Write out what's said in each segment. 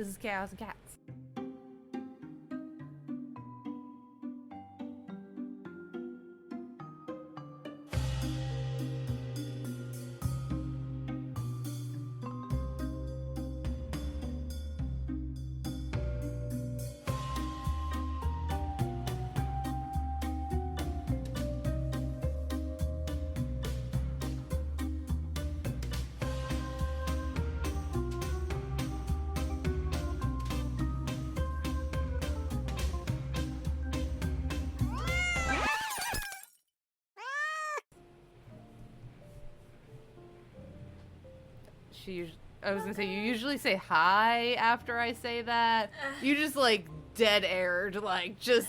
This is Chaos and Cats. I was gonna say, you usually say hi after I say that. You just like dead aired, like just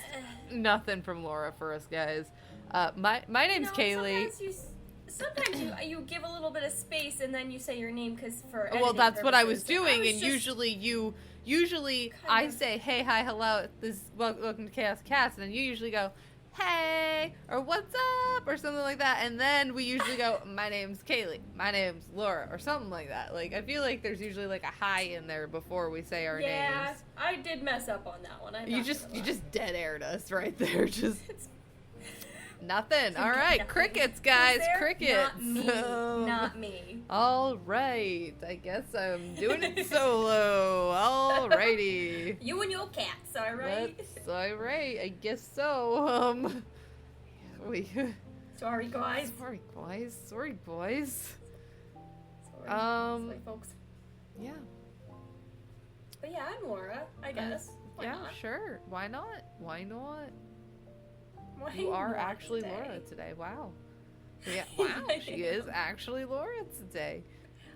nothing from Laura for us guys. My name's Kaylee. Sometimes you give a little bit of space and then you say your name because for well, that's purposes. what I was doing, and usually I say hey, hi, hello, welcome to Chaos Cats, and then you usually go hey, or what's up, or something like that, and then we usually go, my name's Kaylee, my name's Laura, or something like that. Like, I feel like there's usually like a hi in there before we say our names. Yeah, I did mess up on that one. You just dead aired us right there, just nothing. All right, nothing. Crickets, guys, crickets. Not me. All right, I guess I'm doing it solo. All righty. You and your cats, all right? That's all right. I guess so. Sorry, guys. Sorry, boys. Sorry, folks. Yeah. But yeah, I'm Laura, I guess. Why not? Sure. Why not? Why You are not actually today? Laura today. Wow. Yeah. Wow. She is actually Laura today.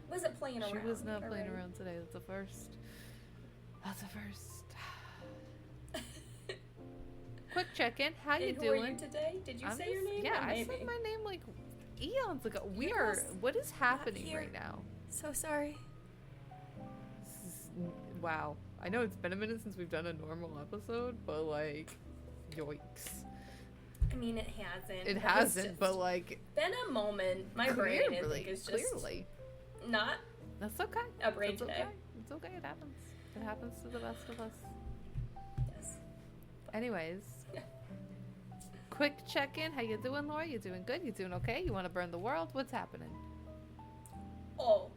Wasn't playing around. She was not playing around today. That's a first. Quick check-in. How you doing? Who are you today? Did you say your name? Yeah, I said my name like eons ago. What is happening right now? So sorry. Wow. I know it's been a minute since we've done a normal episode, but like, yikes. I mean, it hasn't. It hasn't, but like... been a moment. My brain, I think, is just... Clearly. Not... That's okay. A brain today. Okay. It's okay. It happens. It happens to the best of us. Yes. Anyways. Quick check-in. How you doing, Laura? You doing good? You doing okay? You want to burn the world? What's happening? Oh.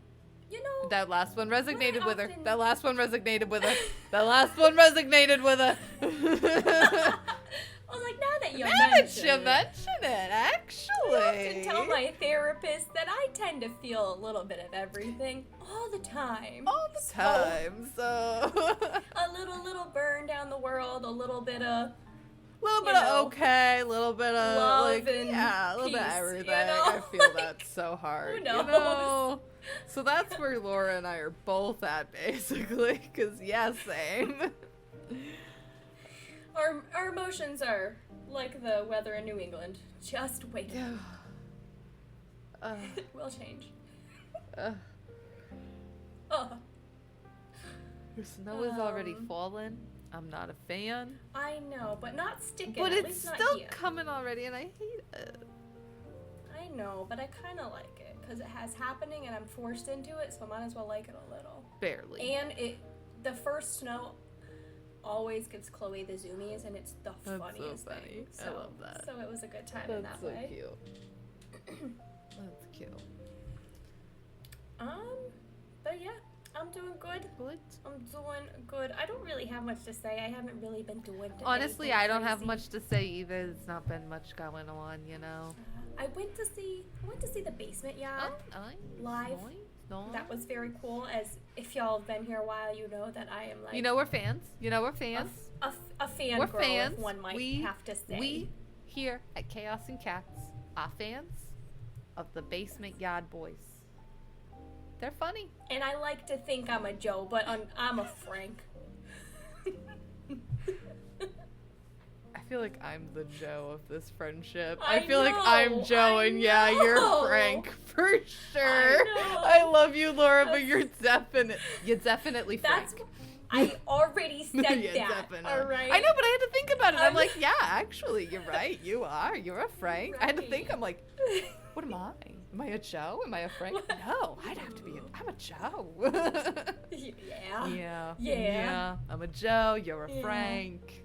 You know... That last one resonated with her. That last one resonated with her. That last one resonated with her. I was like, now that you mention it, actually. I often tell my therapist that I tend to feel a little bit of everything all the time. So a little burn down the world, a little bit of okay, a little bit of love like, and yeah, a little peace, bit of everything. you know? I feel that so hard. Who knows? You know? So that's where Laura and I are both at, basically. Because yeah, same. Our emotions are like the weather in New England. Just wait. We'll change. The snow is already fallen. I'm not a fan. I know, but not sticking. But at it's least not still here. coming already, and I hate it. I know, but I kind of like it because it has happening, and I'm forced into it, so I might as well like it a little. Barely. And the first snow always gives Chloe the zoomies, and it's the funniest thing. So, I love that. So it was a good time in that way. That's so cute. That's cute. But yeah, I'm doing good. I'm doing good. I don't really have much to say. I haven't really been doing. Honestly, I don't have much to say either. There's not been much going on, you know. I went to see the Basement Yacht live. That was very cool. As if y'all have been here a while, you know that I am like. You know we're fans. A fan we're girl, fans. If one might have to say. We here at Chaos and Cats are fans of the Basement Yard Boys. They're funny. And I like to think I'm a Joe, but I'm a Frank. I feel like I'm the Joe of this friendship. I feel like know, I'm Joe, and yeah, you're Frank for sure. I love you, Laura, but you're definitely Frank. I already said Yeah, that. definitely. All right. I know, but I had to think about it. I'm like, yeah, actually, you're right. You're a Frank. Right. I had to think. I'm like, what am I? Am I a Joe? Am I a Frank? No, I'd have to be. I'm a Joe. Yeah. I'm a Joe. You're a Frank.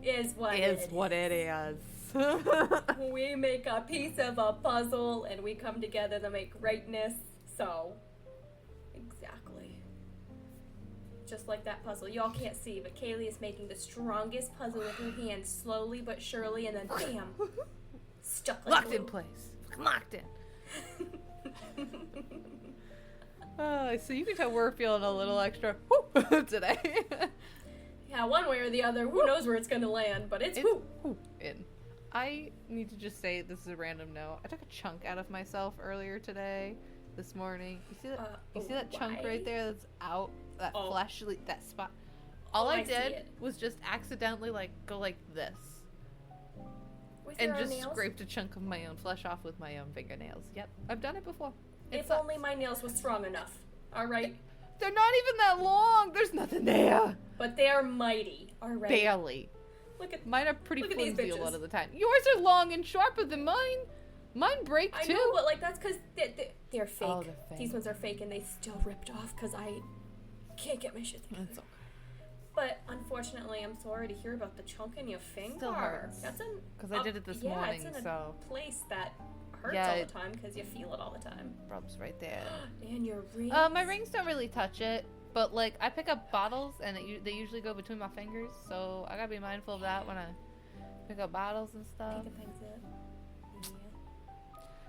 Is what it is. We make a piece of a puzzle, and we come together to make greatness. So, exactly. Just like that puzzle. Y'all can't see, but Kaylie is making the strongest puzzle with her hands, slowly but surely, and then bam, stuck like locked in place. Locked in. So you can tell we're feeling a little extra today. Yeah, one way or the other. Who knows where it's going to land, but it's in. I need to just say, this is a random note. I took a chunk out of myself earlier today, this morning. You see that? See that chunk right there that's out? That fleshly, that spot. All I did was just accidentally go like this. And just nails? Scraped a chunk of my own flesh off with my own fingernails. Yep, I've done it before. If only my nails were strong enough. All right. They're not even that long. There's nothing there. But they are mighty. All right. Barely. Mine are pretty flimsy a lot of the time. Yours are long and sharper than mine. Mine break too. I know, but that's because they're fake. Oh, they're fake. These ones are fake, and they still ripped off because I can't get my shit together. That's okay. But unfortunately, I'm sorry to hear about the chunk in your finger. Still hurts. That's because I did it this morning. It's in a place that hurts all the time because you feel it all the time. Rubs right there. And your rings. My rings don't really touch it, but I pick up bottles and they usually go between my fingers, so I gotta be mindful of that when I pick up bottles and stuff.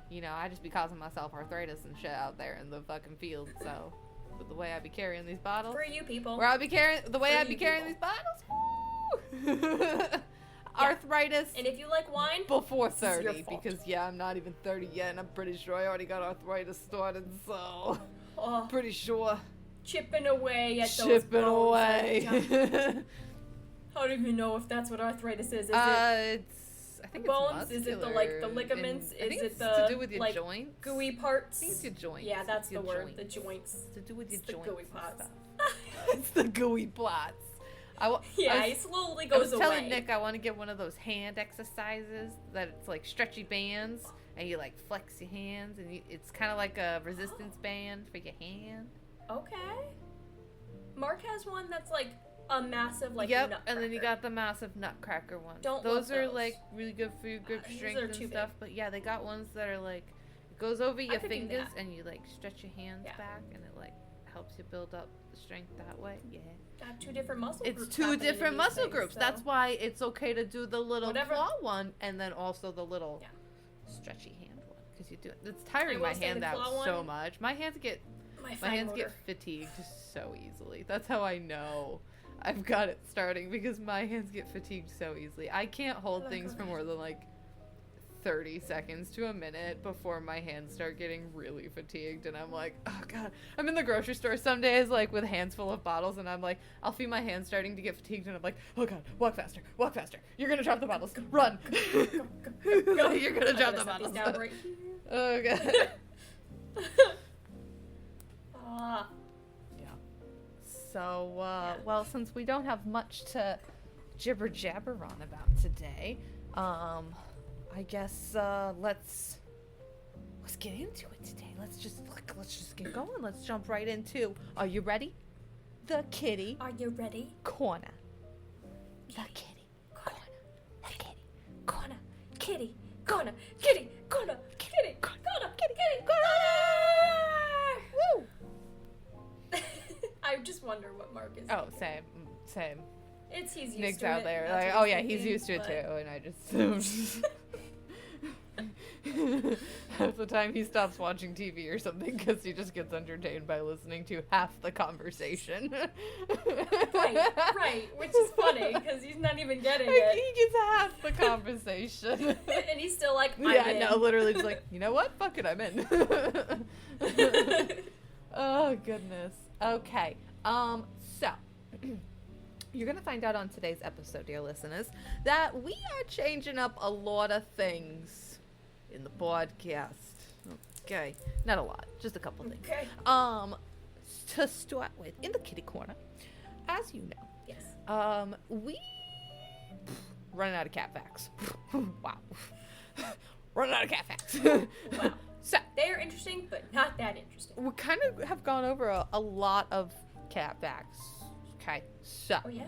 Yeah. I just be causing myself arthritis and shit out there in the fucking field, so. With the way I be carrying these bottles. For you people. Where I be carrying these bottles. Arthritis. And if you like wine, before 30, because I'm not even 30 yet, and I'm pretty sure I already got arthritis started, so pretty sure. Chipping away at those bones. I don't even know if that's what arthritis is. I think bones? It's is it the ligaments? Is it the to do with your joints? Gooey parts? I think it's your joints. Yeah, that's the word. The joints. It's to do with your joints. The gooey parts. It's the gooey plots. It slowly goes away. I was telling Nick I want to get one of those hand exercises that it's like stretchy bands and you flex your hands and it's kind of like a resistance band for your hand. Okay. Mark has one that's a massive Yep, nutcracker. and then you got the massive nutcracker ones. Those are really good for your grip strength and stuff. But yeah, they got ones that are it goes over your fingers and you stretch your hands back and it helps you build up the strength that way. Yeah. I have two different muscle groups. It's two different muscle groups. So. That's why it's okay to do the little claw one and then also the little stretchy hand one because it's tiring my hand out so much. My hands get fatigued so easily. That's how I know I've got it starting because my hands get fatigued so easily. I can't hold things for more than 30 seconds to a minute before my hands start getting really fatigued and I'm like, oh god. I'm in the grocery store some days with hands full of bottles and I'm I'll feel my hands starting to get fatigued and I'm like, oh god, walk faster. You're gonna drop the bottles. Run. Go. You're gonna drop the bottles. Right oh god. Yeah. So, well, since we don't have much to jibber jabber on about today, I guess let's get into it today. Let's just get going. Let's jump right into. Are you ready? The kitty. Are you ready? Corner. The kitty. Corner. The kitty. Corner. Kitty. Corner. Kitty. Corner. Kitty. Corner. Kitty. Corner. Woo! I just wonder what Mark is. Oh, same. He's used Nick's to out it. there. He's used to it too, and I just half the time he stops watching TV or something because he just gets entertained by listening to half the conversation. right, which is funny because he's not even getting it. He gets half the conversation, and he's still I'm in. No, literally, just you know what? Fuck it, I'm in. Oh goodness. Okay. So. You're going to find out on today's episode, dear listeners, that we are changing up a lot of things in the podcast. Okay. Not a lot. Just a couple things. Okay. To start with, in the kitty corner, as you know, yes. We running out of cat facts. Wow. Running out of cat facts. Wow. So They are interesting, but not that interesting. we kind of have gone over a lot of cat facts. Okay, so Oh yeah.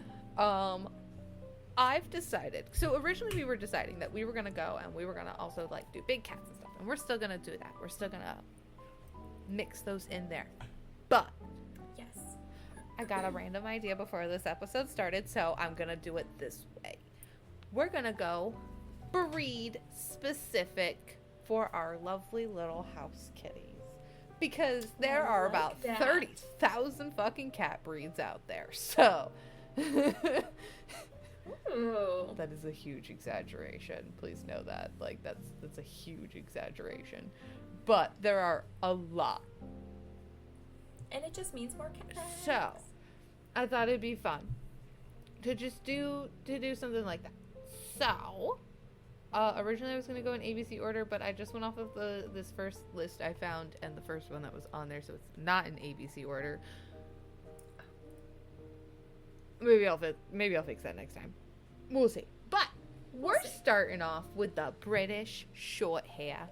I've decided. So originally we were deciding that we were gonna go and we were gonna also like do big cats and stuff, and we're still gonna do that. We're still gonna mix those in there, but Yes. I got a random idea before this episode started, so I'm gonna do it this way. We're gonna go breed specific for our lovely little house kitties, because there are like about that. 30,000 fucking cat breeds out there. So Ooh. that is a huge exaggeration. Please know that. Like that's a huge exaggeration. But there are a lot. And it just means more cats. So, I thought it'd be fun to just do something like that. So, originally I was gonna go in ABC order, but I just went off of this first list I found, and the first one that was on there, so it's not in ABC order. Maybe I'll fix that next time. We'll see. But we're starting off with the British short hair.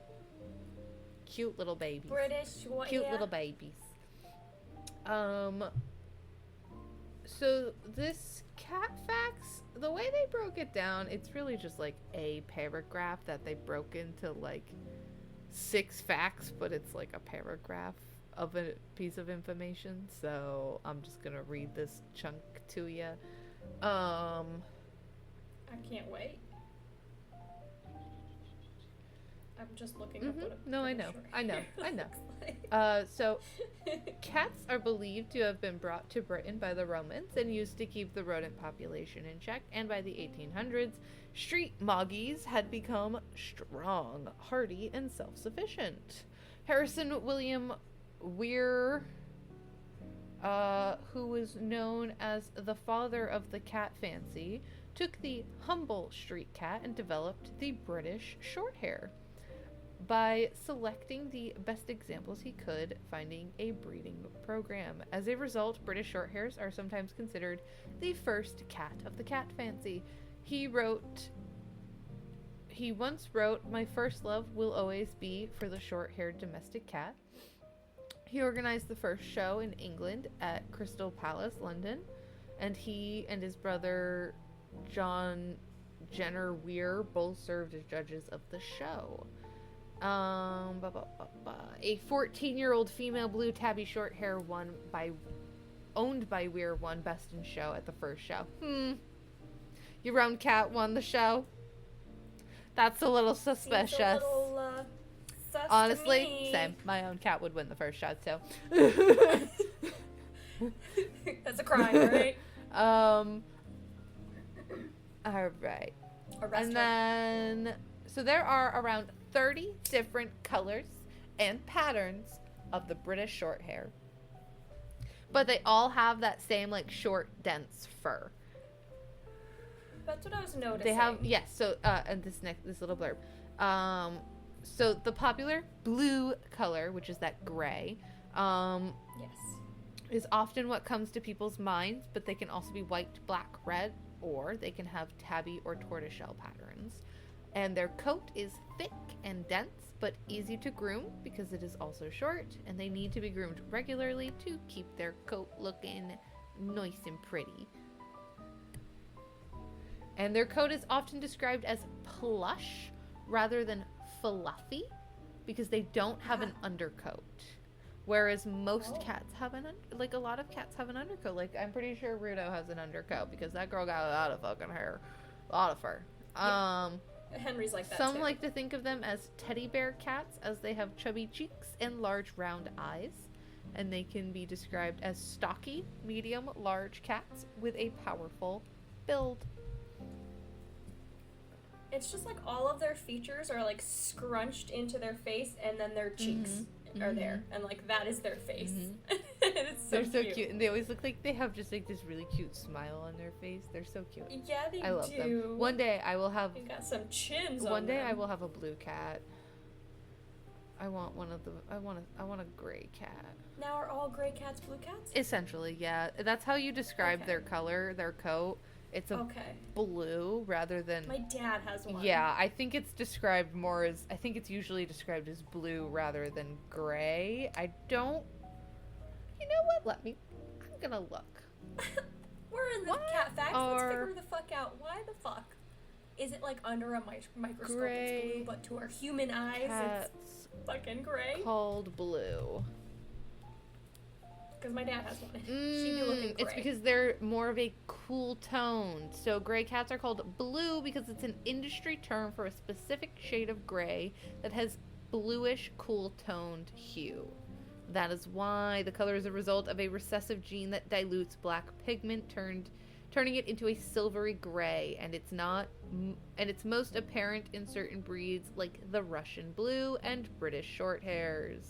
Cute little babies. British, what? Cute Yeah. little babies. So this cat facts, the way they broke it down, it's really just like a paragraph that they broke into like 6 facts, but it's like a paragraph of a piece of information. So I'm just gonna read this chunk to you. I can't wait. I'm just looking up what a No, I British know. short I know. hair I know. looks like. So cats are believed to have been brought to Britain by the Romans and used to keep the rodent population in check, and by the 1800s, street moggies had become strong, hardy, and self-sufficient. Harrison William Weir, who was known as the father of the cat fancy, took the humble street cat and developed the British Shorthair by selecting the best examples he could, finding a breeding program. As a result, British Shorthairs are sometimes considered the first cat of the cat fancy. He once wrote, "My first love will always be for the short-haired domestic cat." He organized the first show in England at Crystal Palace, London, and he and his brother John Jenner Weir both served as judges of the show. A 14-year-old female blue tabby shorthair owned by Weir won Best in Show at the first show. Your own cat won the show? That's a little suspicious. Seems a little, sus Honestly, to me. same. My own cat would win the first shot, so. That's a crime, right? Alright. Arrest And her. then, so there are around 30 different colors and patterns of the British short hair. But they all have that same, like, short, dense fur. That's what I was noticing. They have, yes, so, and this little blurb. So the popular blue color, which is that gray, Yes. is often what comes to people's minds, but they can also be white, black, red, or they can have tabby or tortoiseshell patterns. And their coat is thick and dense, but easy to groom because it is also short, and they need to be groomed regularly to keep their coat looking nice and pretty. And their coat is often described as plush rather than fluffy because they don't have an undercoat. Whereas most cats have a lot of cats have an undercoat. Like, I'm pretty sure Rudo has an undercoat because that girl got a lot of fucking hair. A lot of fur. Yeah. Henry's like that Some too. like to think of them as teddy bear cats as they have chubby cheeks and large round eyes. And they can be described as stocky, medium, large cats with a powerful build. It's just like all of their features are like scrunched into their face, and then their cheeks are there, and like that is their face. It's so They're so cute. cute, and they always look like they have just like this really cute smile on their face. They're so cute. Yeah, they I love do. them. One day I will have. They got some chins. One on day them. I will have a blue cat. I want one of the. I want a gray cat. Now are all gray cats blue cats? Essentially, yeah. That's how you describe Okay. their color, their coat. It's a Okay. blue rather than... My dad has one. Yeah, I think it's described more as... I think it's usually described as blue rather than gray. I don't... You know what? I'm gonna look. We're in the cat facts. Let's figure the fuck out. Why the fuck is it like under a microscope? Gray it's blue, but to our human eyes, it's fucking gray. Called blue. Because my dad has one. She'd be looking gray. It's because they're more of a cool tone. So gray cats are called blue because it's an industry term for a specific shade of gray that has bluish, cool toned hue. That is why the color is a result of a recessive gene that dilutes black pigment, turning it into a silvery gray, and it's most apparent in certain breeds like the Russian blue and British Shorthairs.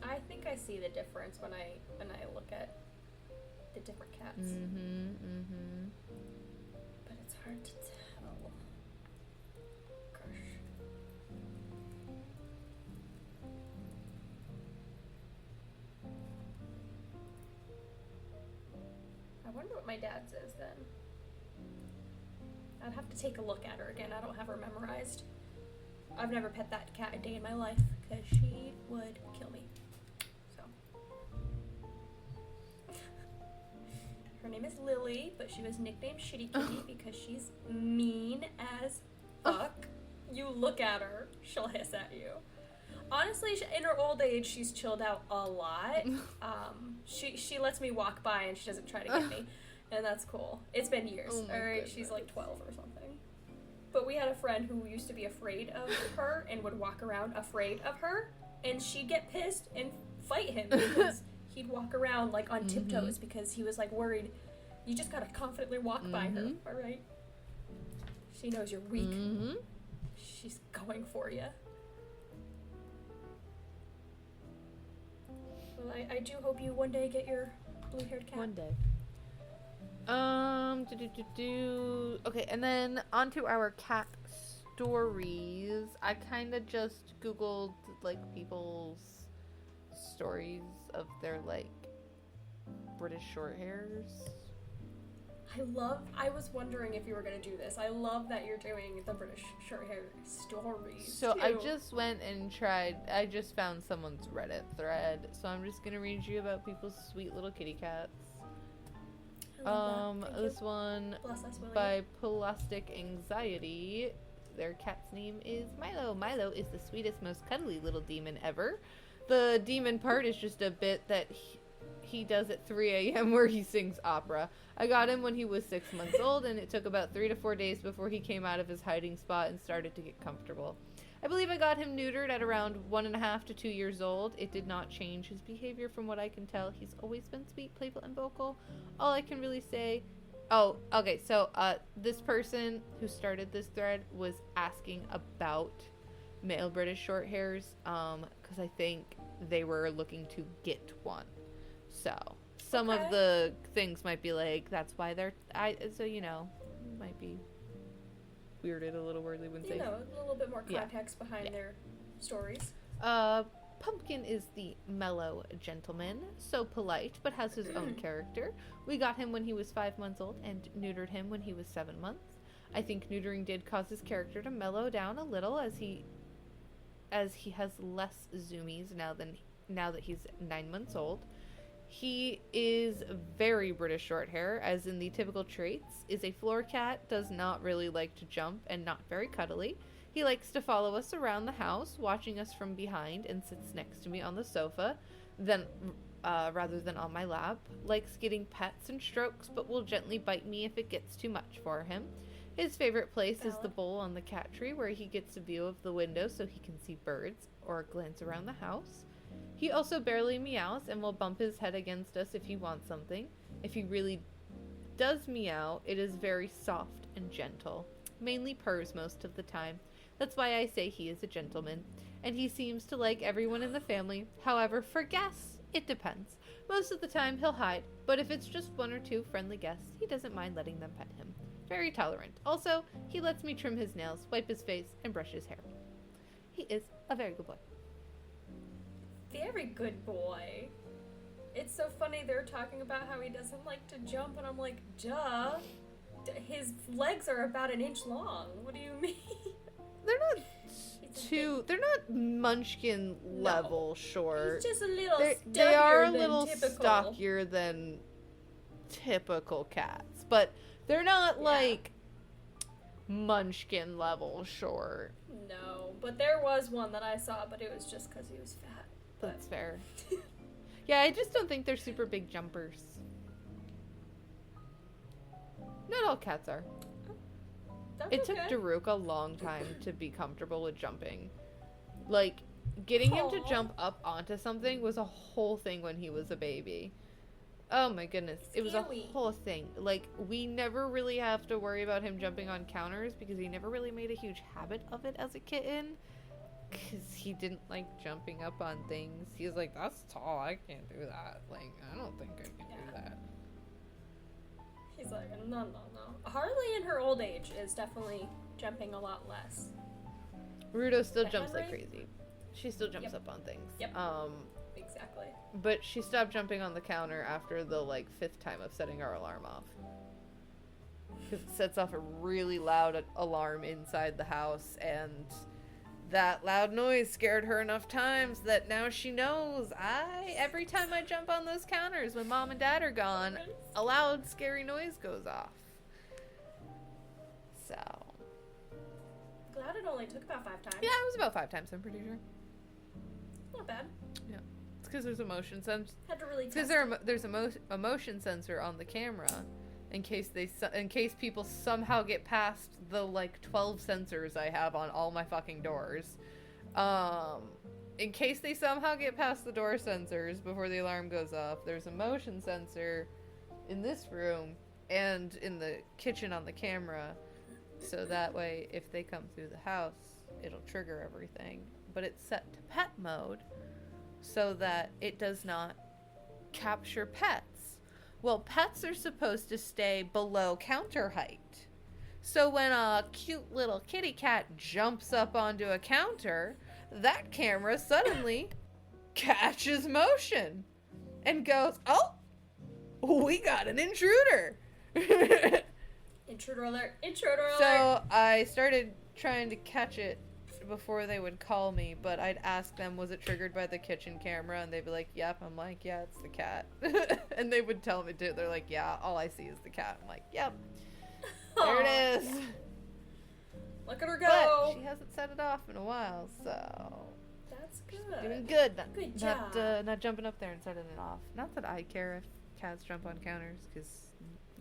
I think I see the difference when I look at the different cats. But it's hard to tell. Gosh. I wonder what my dad's is then. I'd have to take a look at her again. I don't have her memorized. I've never pet that cat a day in my life because she would kill me. So. Her name is Lily, but she was nicknamed Shitty Kitty because she's mean as fuck. You look at her, she'll hiss at you. Honestly, in her old age, she's chilled out a lot. She lets me walk by and she doesn't try to get me. And that's cool. It's been years. Alright, she's like 12 or something. But we had a friend who used to be afraid of her and would walk around afraid of her. And she'd get pissed and fight him because he'd walk around like on tiptoes because he was like worried. You just gotta confidently walk by her, alright? She knows you're weak. She's going for you. Well, I do hope you one day get your blue-haired cat. One day. Okay, and then onto our cat stories. I kind of just Googled, like, people's stories of their, like, British Shorthairs. I was wondering if you were going to do this. I love that you're doing the British Shorthair stories, So too. I just went and I just found someone's Reddit thread, so I'm just going to read you about people's sweet little kitty cats. This one by Plastic Anxiety. Their cat's name is Milo. Milo is the sweetest, most cuddly little demon ever. The demon part is just a bit that he does at 3 a.m. where he sings opera. I got him when he was 6 months old, and it took about 3 to 4 days before he came out of his hiding spot and started to get comfortable. I believe I got him neutered at around 1.5 to 2 years old. It did not change his behavior from what I can tell. He's always been sweet, playful, and vocal. All I can really say... Oh, okay, so this person who started this thread was asking about male British Shorthairs, because I think they were looking to get one. So, some of the things might be like, that's why they're... So, you know, might be... weirded a little weirdly when they... a little bit more context behind their stories. Pumpkin is the mellow gentleman, so polite, but has his own character. We got him when he was 5 months old and neutered him when he was 7 months. I think neutering did cause his character to mellow down a little as he has less zoomies now that he's 9 months old. He is very British Shorthair, as in the typical traits, is a floor cat, does not really like to jump, and not very cuddly. He likes to follow us around the house, watching us from behind, and sits next to me on the sofa, rather than on my lap. Likes getting pets and strokes, but will gently bite me if it gets too much for him. His favorite place is the bowl on the cat tree, where he gets a view of the window so he can see birds, or glance around the house. He also barely meows and will bump his head against us if he wants something. If he really does meow, it is very soft and gentle. Mainly purrs most of the time. That's why I say he is a gentleman. And he seems to like everyone in the family. However, for guests, it depends. Most of the time he'll hide, but if it's just 1 or 2 friendly guests, he doesn't mind letting them pet him. Very tolerant. Also, he lets me trim his nails, wipe his face, and brush his hair. He is a very good boy. Very good boy. It's so funny they're talking about how he doesn't like to jump, and I'm like, duh. His legs are about an inch long. What do you mean? They're not munchkin level short. He's just a little they are a than little typical. stockier than typical cats, but they're not like munchkin level short. No, but there was one that I saw, but it was just because he was fat. That's fair. Yeah, I just don't think they're super big jumpers. Not all cats are. It took Daruk a long time to be comfortable with jumping. Like, getting him to jump up onto something was a whole thing when he was a baby. Oh my goodness. It was a whole thing. Like, we never really have to worry about him jumping on counters because he never really made a huge habit of it as a kitten. Because he didn't like jumping up on things. He was like, that's tall. I can't do that. Like, I don't think I can do that. He's like, no. Harley in her old age is definitely jumping a lot less. Rudo still jumps like crazy. She still jumps up on things. Yep. Exactly. But she stopped jumping on the counter after the, 5th time of setting our alarm off. Because it sets off a really loud alarm inside the house, and that loud noise scared her enough times that now she knows every time I jump on those counters when mom and dad are gone, a loud scary noise goes off. So. Glad it only took about 5 times. Yeah, it was about 5 times, I'm pretty sure. Not bad. Yeah. It's because there's a motion sensor. Had to really test because there's a motion sensor on the camera. In case people somehow get past the 12 sensors I have on all my fucking doors. In case they somehow get past the door sensors before the alarm goes off, there's a motion sensor in this room and in the kitchen on the camera. So that way, if they come through the house, it'll trigger everything. But it's set to pet mode so that it does not capture pets. Well, pets are supposed to stay below counter height. So when a cute little kitty cat jumps up onto a counter, that camera suddenly catches motion and goes, oh, we got an intruder. Intruder alert, intruder alert. So I started trying to catch it before they would call me, but I'd ask them, was it triggered by the kitchen camera? And they'd be like, yep. I'm like, yeah, it's the cat. And they would tell me too. They're like, yeah, all I see is the cat. I'm like, yep. There it is. Yeah. Look at her go. But she hasn't set it off in a while, so that's good. She's doing good. Good job. Not jumping up there and setting it off. Not that I care if cats jump on counters, because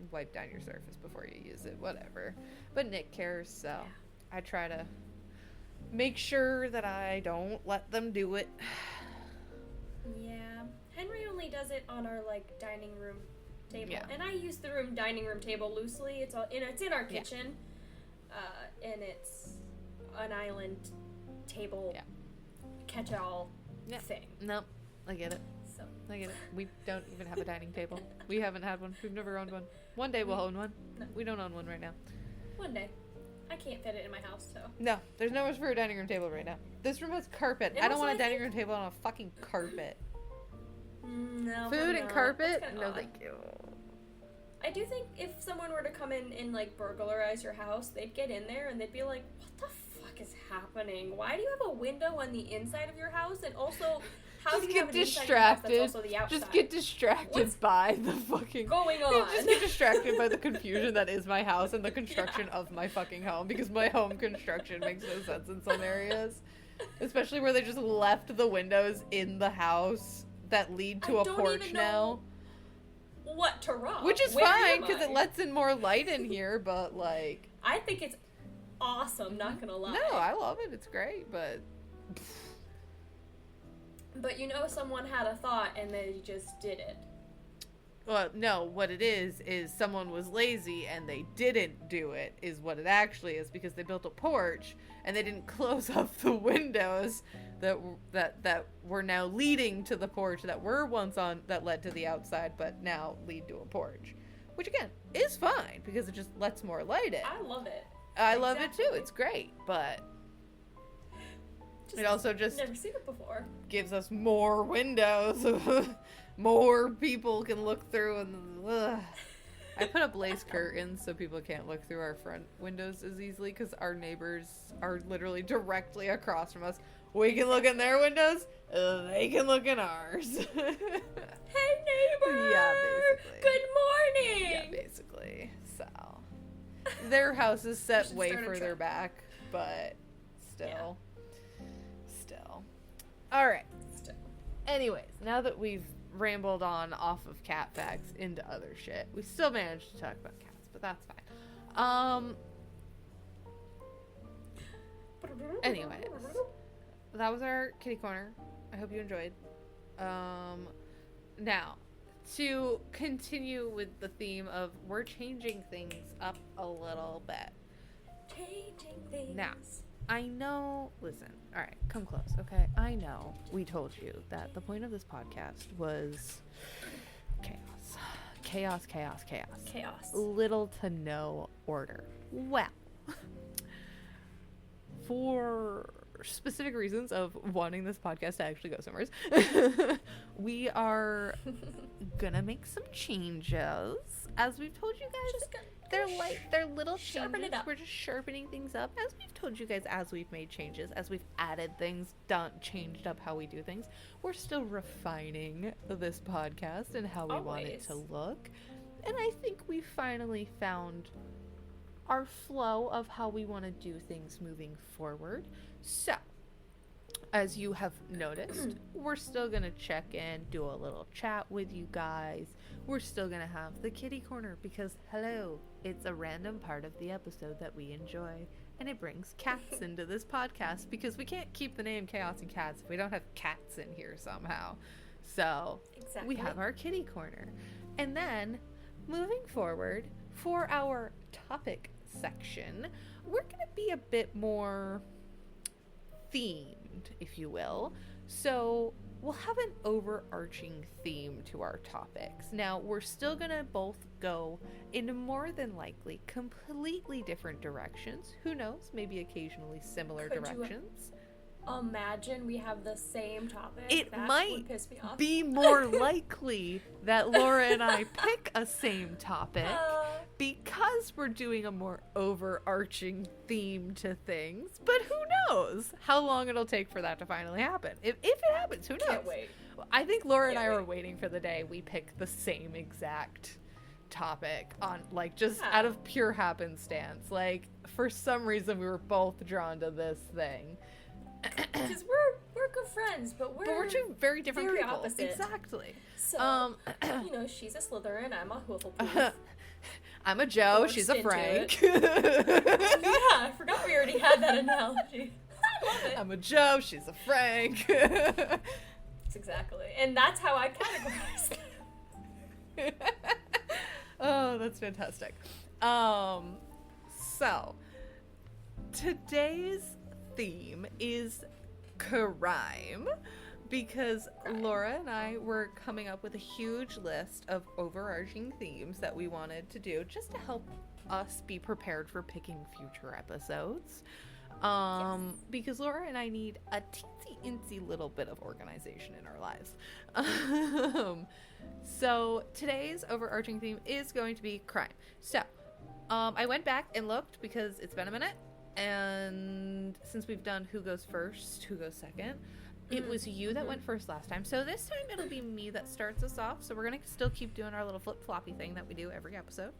wipe down your surface before you use it, whatever. But Nick cares, so I try to make sure that I don't let them do it. Yeah. Henry only does it on our dining room table. Yeah. And I use the dining room table loosely. It's in our kitchen. And it's an island table catch-all thing. Nope. I get it. So I get it. We don't even have a dining table. We haven't had one. We've never owned one. One day we'll own one. No. We don't own one right now. One day. I can't fit it in my house, so. No, there's nowhere for a dining room table right now. This room has carpet. And I don't also, want a dining room table on a fucking carpet. No. Food and carpet? No, odd. thank you. I do think if someone were to come in and burglarize your house, they'd get in there and they'd be like, what the fuck is happening? Why do you have a window on the inside of your house? And also, how do you have an inside of your house that's also the outside? Just get distracted by the fucking... going on? Just get distracted by the confusion that is my house and the construction of my fucking home, because my home construction makes no sense in some areas. Especially where they just left the windows in the house that lead to a porch now. What to rob? Which is fine, because it lets in more light in here, but I think it's awesome, not gonna lie. No, I love it. It's great, but... But someone had a thought and they just did it. Well, no, what it is someone was lazy and they didn't do it, is what it actually is, because they built a porch and they didn't close off the windows that were now leading to the porch that were once on, that led to the outside, but now lead to a porch. Which, again, is fine, because it just lets more light in. I love it. I love it, too. It's great, but... It also just never seen it before. Gives us more windows more people can look through, and I put up lace curtains so people can't look through our front windows as easily because our neighbors are literally directly across from us. We can look in their windows, they can look in ours. Hey, neighbor! Yeah, basically. Good morning! Yeah, basically. So, their house is set way further back, but still. Still. Alright. Anyways, now that we've rambled on off of cat facts into other shit, we still managed to talk about cats, but that's fine. Anyways, that was our kitty corner. I hope you enjoyed. Now, to continue with the theme of we're changing things up a little bit. Changing things. Now, I know, listen, alright, come close, okay? I know we told you that the point of this podcast was chaos. Chaos, chaos, chaos. Chaos. Little to no order. Well, for specific reasons of wanting this podcast to actually go somewhere, we are gonna make some changes. As we've told you guys, they're little changes. We're just sharpening things up. As we've told you guys, as we've made changes, as we've added things, changed up how we do things, we're still refining this podcast and how we want it to look. And I think we finally found our flow of how we want to do things moving forward. So, as you have noticed, we're still going to check in, do a little chat with you guys. We're still going to have the kitty corner because, hello, it's a random part of the episode that we enjoy. And it brings cats into this podcast because we can't keep the name Chaos and Cats if we don't have cats in here somehow. So, we have our kitty corner. And then, moving forward, for our topic section, we're going to be a bit more themed, if you will. So we'll have an overarching theme to our topics. Now, we're still going to both go in more than likely completely different directions. Who knows? Maybe occasionally similar directions. Imagine we have the same topic. It that might would piss me off. be more likely that Laura and I pick a same topic because we're doing a more overarching theme to things. But who knows how long it'll take for that to finally happen. If it happens, who knows? Can't wait. I think Laura and I are waiting for the day we pick the same exact topic on, like, just out of pure happenstance. Like, for some reason we were both drawn to this thing. Because we're good friends, but we're two very different people. Opposite. Exactly. So, she's a Slytherin, I'm a Hufflepuff. I'm a Joe, she's a Frank. Yeah, I forgot we already had that analogy. I love it. I'm a Joe, she's a Frank. Exactly. And that's how I categorize them. Oh, that's fantastic. So, today's theme is crime, because Laura and I were coming up with a huge list of overarching themes that we wanted to do just to help us be prepared for picking future episodes. Because Laura and I need a teensy little bit of organization in our lives. So today's overarching theme is going to be crime. So I went back and looked because it's been a minute. And since we've done who goes first, who goes second, it was you that went first last time. So this time it'll be me that starts us off. So we're going to still keep doing our little flip-floppy thing that we do every episode.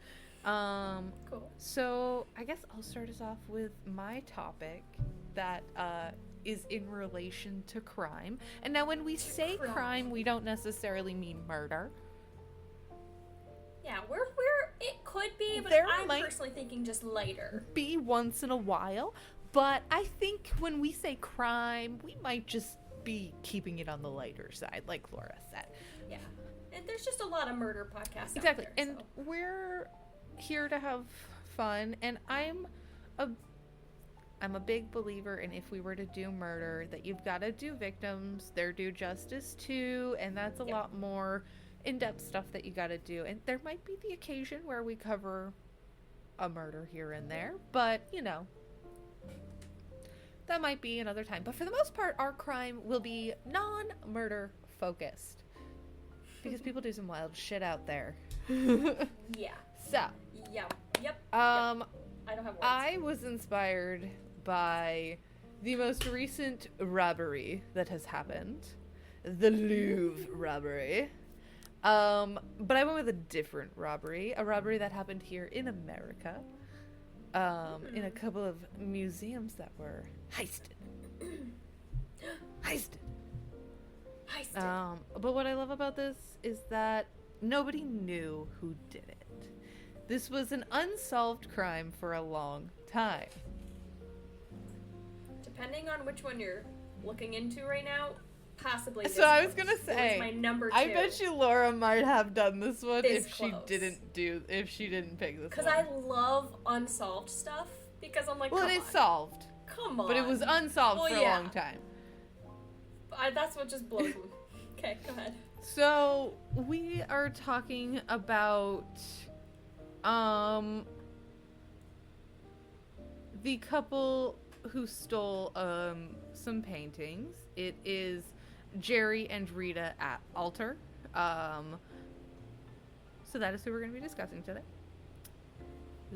Cool. So I guess I'll start us off with my topic that is in relation to crime. And now when we say crime, we don't necessarily mean murder. Yeah, we're it could be, but I'm personally thinking just lighter. Be once in a while, but I think when we say crime, we might just be keeping it on the lighter side, like Laura said. Yeah, and there's just a lot of murder podcasts exactly, out there, and we're here to have fun. And I'm a big believer in, if we were to do murder, that you've got to do victims, they're due justice too, and that's a lot more in-depth stuff that you got to do. And there might be the occasion where we cover a murder here and there, but that might be another time. But for the most part, our crime will be non-murder focused. Because people do some wild shit out there. Yeah. So. Yep. I don't have words. I was inspired by the most recent robbery that has happened. The Louvre robbery. But I went with a different robbery. A robbery that happened here in America. In a couple of museums that were heisted. Heisted. But what I love about this is that nobody knew who did it. This was an unsolved crime for a long time. Depending on which one you're looking into right now, possibly this So I was gonna say, my number 2. I bet you Laura might have done this one This if close. she didn't pick this one. Because I love unsolved stuff. Because I'm like, well, come it is on. solved. Come on. But it was unsolved for a long time. That's what just blows me. Okay, go ahead. So we are talking about the couple who stole some paintings. It is Jerry and Rita Alter. So that is who we're going to be discussing today.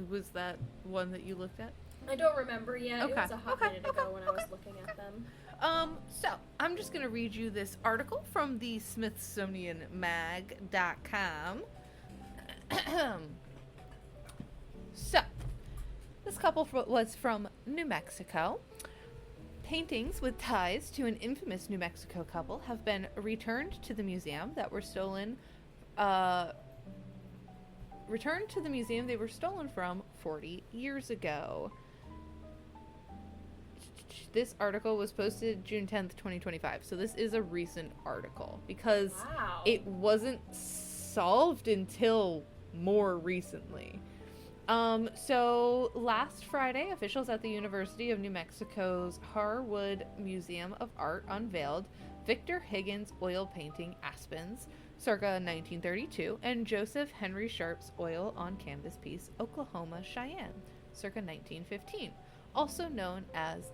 Was that one that you looked at? I don't remember yet. Okay. It was a hot minute ago when I was looking at them. So I'm just going to read you this article from the SmithsonianMag.com. So, this couple was from New Mexico. Paintings with ties to an infamous New Mexico couple have been returned to the museum that were stolen. Returned to the museum they were stolen from 40 years ago. This article was posted June 10th, 2025. So this is a recent article because it wasn't solved until more recently. So last Friday, officials at the University of New Mexico's Harwood Museum of Art unveiled Victor Higgins' oil painting Aspens, circa 1932, and Joseph Henry Sharp's oil on canvas piece Oklahoma Cheyenne, circa 1915, also known as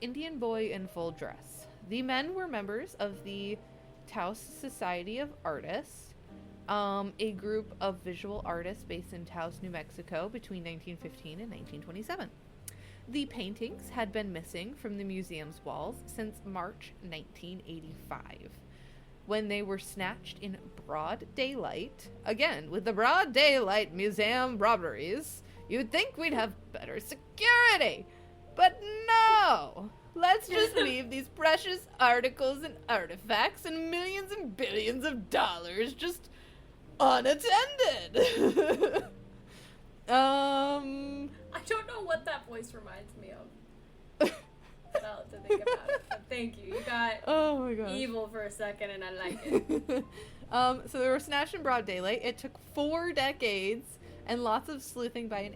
Indian Boy in Full Dress. The men were members of the Taos Society of Artists, a group of visual artists based in Taos, New Mexico between 1915 and 1927. The paintings had been missing from the museum's walls since March 1985, when they were snatched in broad daylight. Again, with the broad daylight museum robberies, you'd think we'd have better security. But no! Let's just leave these precious articles and artifacts and millions and billions of dollars just unattended. I don't know what that voice reminds me of. I'll have to think about it. But thank you. You got evil for a second, and I like it. So they were snatched in broad daylight. It took 4 decades and lots of sleuthing by an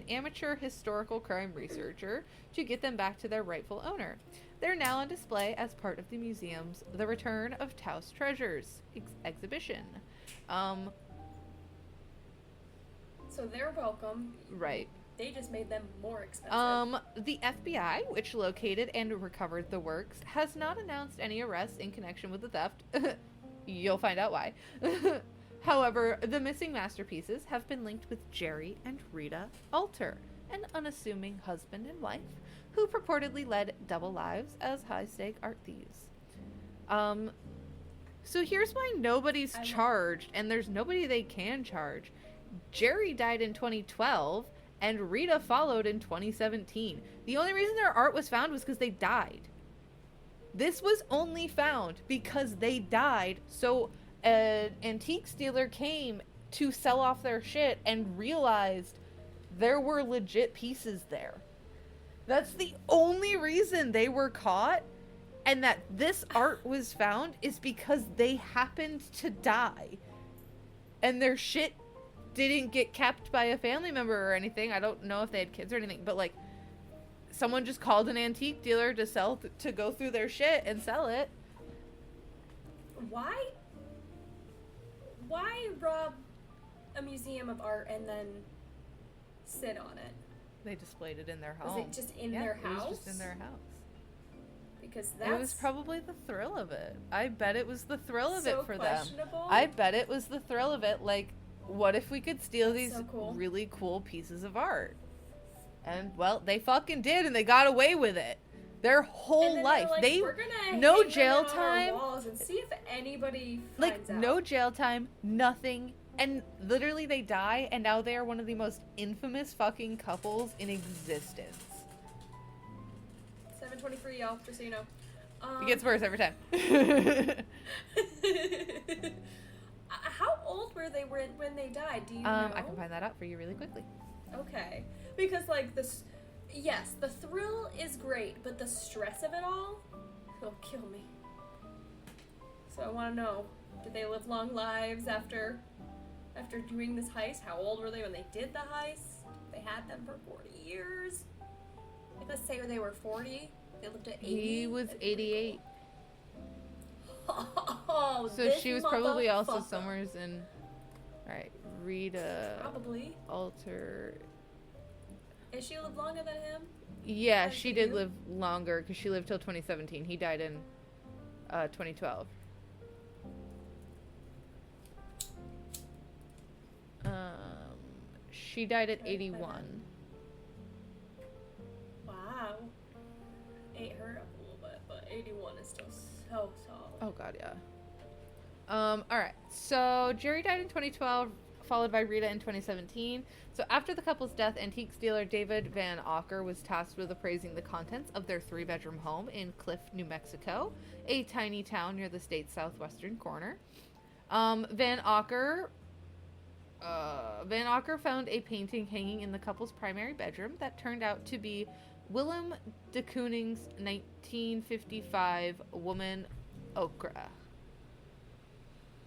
amateur historical crime researcher to get them back to their rightful owner. They're now on display as part of the museum's The Return of Taos Treasures exhibition. So they're welcome. Right. They just made them more expensive. The FBI, which located and recovered the works, has not announced any arrests in connection with the theft. You'll find out why. However, the missing masterpieces have been linked with Jerry and Rita Alter, an unassuming husband and wife who purportedly led double lives as high-stake art thieves. So here's why nobody's charged, and there's nobody they can charge. Jerry died in 2012, and Rita followed in 2017. The only reason their art was found was because they died. This was only found because they died, so an antiques dealer came to sell off their shit and realized there were legit pieces there. That's the only reason they were caught, and that this art was found is because they happened to die. And their shit didn't get kept by a family member or anything. I don't know if they had kids or anything, but like someone just called an antique dealer to to go through their shit and sell it. Why rob a museum of art and then sit on it? They displayed it in their home. Was it just in their house? It was just in their house. Because that's... It was probably the thrill of it. I bet it was the thrill of it for them. Questionable. I bet it was the thrill of it. Like, what if we could steal these cool. really cool pieces of art? And, well, they fucking did, and they got away with it. Their whole life. Like, they we're gonna no hang jail them on our time. walls and see if anybody Like, finds out. no jail time, nothing. And literally they die, and now they are one of the most infamous fucking couples in existence. 7:23, y'all, just so you know. It gets worse every time. How old were they when they died? Do you know? I can find that out for you really quickly. Okay. Because, like, this... Yes, the thrill is great, but the stress of it all will kill me. So I want to know, did they live long lives after doing this heist? How old were they when they did the heist? They had them for 40 years. Like, let's say they were 40. They lived at 80. He was 88. Oh, So she was probably also somewhere in... Alright, Rita... Probably. Alter... And she lived longer than him? Yeah, she did live longer, because she lived till 2017. He died in 2012. She died at 81. Wow. Ate her up a little bit, but 81 is still so solid. Oh god, yeah. Alright, so Jerry died in 2012, followed by Rita in 2017. So after the couple's death, antiques dealer David Van Auker was tasked with appraising the contents of their 3-bedroom home in Cliff, New Mexico, a tiny town near the state's southwestern corner. Van Auker found a painting hanging in the couple's primary bedroom that turned out to be Willem de Kooning's 1955 Woman Ochre,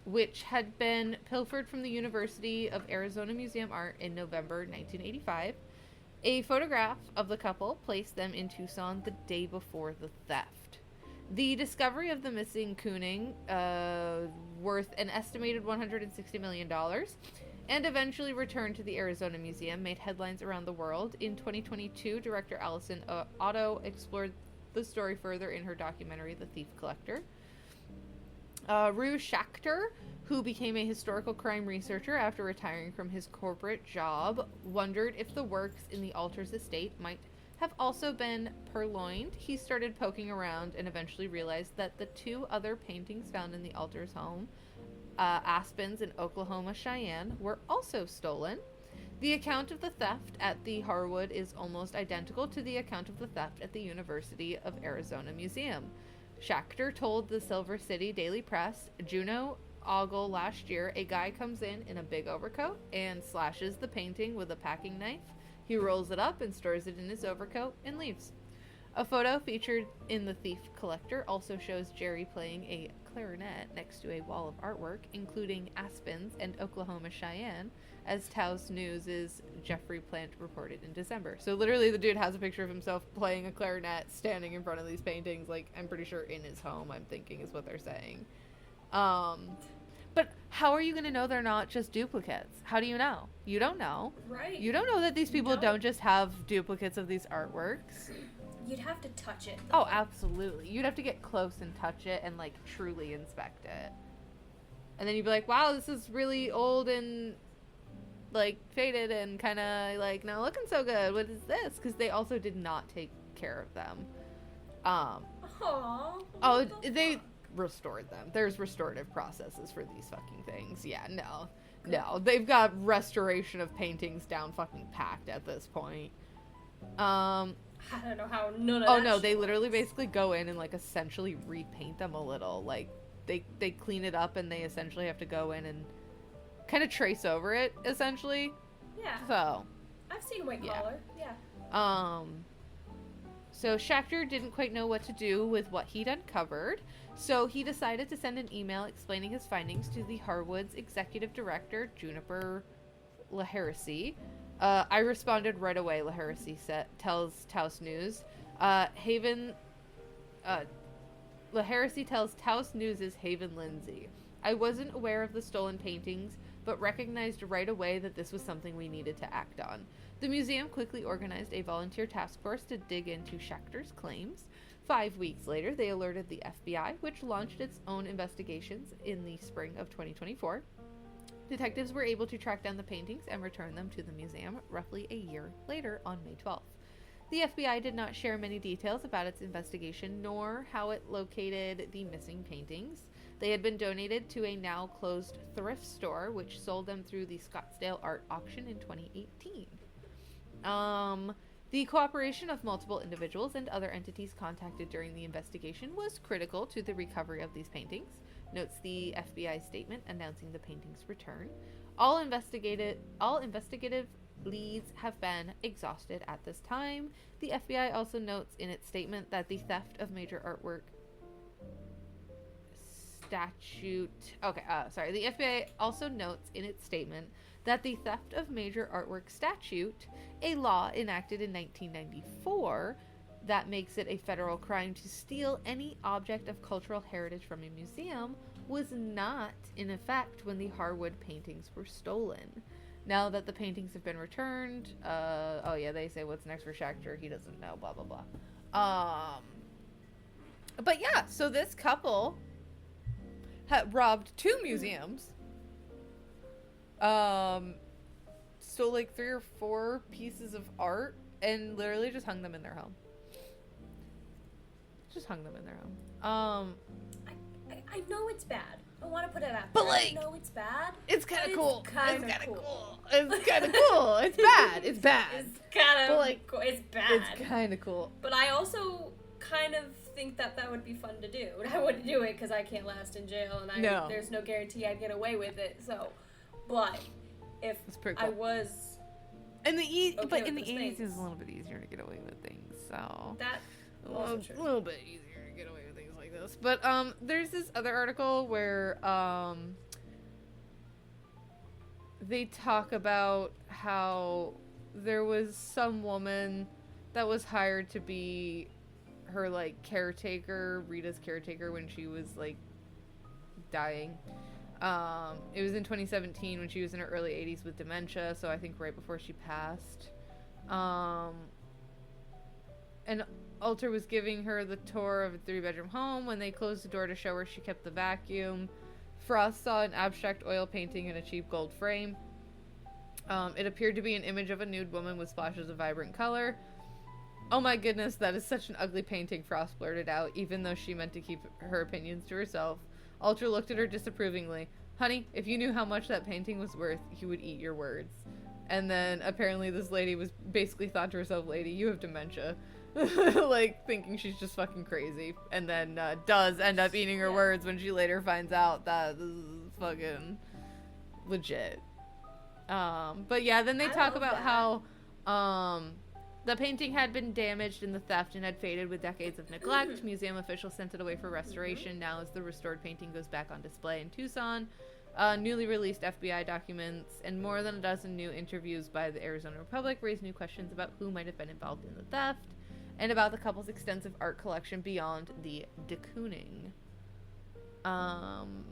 which had been pilfered from the University of Arizona Museum Art in November 1985. A photograph of the couple placed them in Tucson the day before the theft. The discovery of the missing Kooning, worth an estimated $160 million, and eventually returned to the Arizona Museum, made headlines around the world. In 2022, director Alison Otto explored the story further in her documentary, The Thief Collector. Rue Schachter, who became a historical crime researcher after retiring from his corporate job, wondered if the works in the Alter's estate might have also been purloined. He started poking around and eventually realized that the 2 other paintings found in the Alter's home, Aspens in Oklahoma, Cheyenne, were also stolen. The account of the theft at the Harwood is almost identical to the account of the theft at the University of Arizona Museum. Schachter told the Silver City Daily Press, Juneau, August last year, a guy comes in a big overcoat and slashes the painting with a packing knife. He rolls it up and stores it in his overcoat and leaves. A photo featured in The Thief Collector also shows Jerry playing a clarinet next to a wall of artwork, including Aspens and Oklahoma, Cheyenne, as Taos News' Jeffrey Plant reported in December. So literally the dude has a picture of himself playing a clarinet, standing in front of these paintings, like, I'm pretty sure in his home, I'm thinking is what they're saying. But how are you going to know they're not just duplicates? How do you know? You don't know. Right. You don't know that these people don't just have duplicates of these artworks. You'd have to touch it, though. Oh, absolutely. You'd have to get close and touch it and, like, truly inspect it. And then you'd be like, wow, this is really old and, like, faded and kind of, like, not looking so good. What is this? Because they also did not take care of them. Oh, they restored them. There's restorative processes for these fucking things. Yeah, no. They've got restoration of paintings down fucking packed at this point. I don't know how none of Oh, that no, they literally basically go in and, like, essentially repaint them a little. Like, they clean it up and they essentially have to go in and kind of trace over it, essentially. Yeah. So. I've seen white collar. Yeah. So Schachter didn't quite know what to do with what he'd uncovered, so he decided to send an email explaining his findings to the Harwood's executive director, Juniper Laharsey. I responded right away, Laharsey tells Taos News. Laharsey tells Taos News' Haven Lindsay. I wasn't aware of the stolen paintings, but recognized right away that this was something we needed to act on. The museum quickly organized a volunteer task force to dig into Schachter's claims. 5 weeks later, they alerted the FBI, which launched its own investigations in the spring of 2024. Detectives were able to track down the paintings and return them to the museum roughly a year later on May 12th. The FBI did not share many details about its investigation nor how it located the missing paintings. They had been donated to a now closed thrift store, which sold them through the Scottsdale Art Auction in 2018. The cooperation of multiple individuals and other entities contacted during the investigation was critical to the recovery of these paintings, notes the FBI statement announcing the painting's return. All investigative leads have been exhausted at this time. The FBI also notes in its statement that the theft of major artwork The FBI also notes in its statement that the theft of major artwork statute, a law enacted in 1994 that makes it a federal crime to steal any object of cultural heritage from a museum, was not in effect when the Harwood paintings were stolen. Now that the paintings have been returned, they say what's next for Schachter, he doesn't know, blah, blah, blah. But yeah, so this couple had robbed 2 museums, stole like 3 or 4 pieces of art, and literally just hung them in their home. I know it's bad. I want to put it out but there. like, I know it's bad. It's kind of cool. It's kind of cool. It's kind of cool. It's bad. It's bad. It's kind of like, cool. It's bad. It's kind of cool. But I also kind of think that would be fun to do. And I wouldn't do it because I can't last in jail, and there's no guarantee I'd get away with it. So, but if cool. I was, in the 80s, it was a little bit easier to get away with things. So that a little bit easier to get away with things like this. But there's this other article where they talk about how there was some woman that was hired to be her like caretaker, Rita's caretaker, when she was like dying. It was in 2017 when she was in her early 80s with dementia, so I think right before she passed. And Alter was giving her the tour of a 3-bedroom home. When they closed the door to show her she kept the vacuum, Frost saw an abstract oil painting in a cheap gold frame. It appeared to be an image of a nude woman with splashes of vibrant color. "Oh my goodness, that is such an ugly painting," Frost blurted out, even though she meant to keep her opinions to herself. Alter looked at her disapprovingly. "Honey, if you knew how much that painting was worth, you would eat your words." And then apparently this lady was basically thought to herself, "Lady, you have dementia." Like, thinking she's just fucking crazy. And then does end up eating her words when she later finds out that this is fucking legit. But yeah, then they talk about how the painting had been damaged in the theft and had faded with decades of neglect. Museum officials sent it away for restoration. Now as the restored painting goes back on display in Tucson, newly released FBI documents and more than a dozen new interviews by the Arizona Republic raised new questions about who might have been involved in the theft and about the couple's extensive art collection beyond the de Kooning. Kind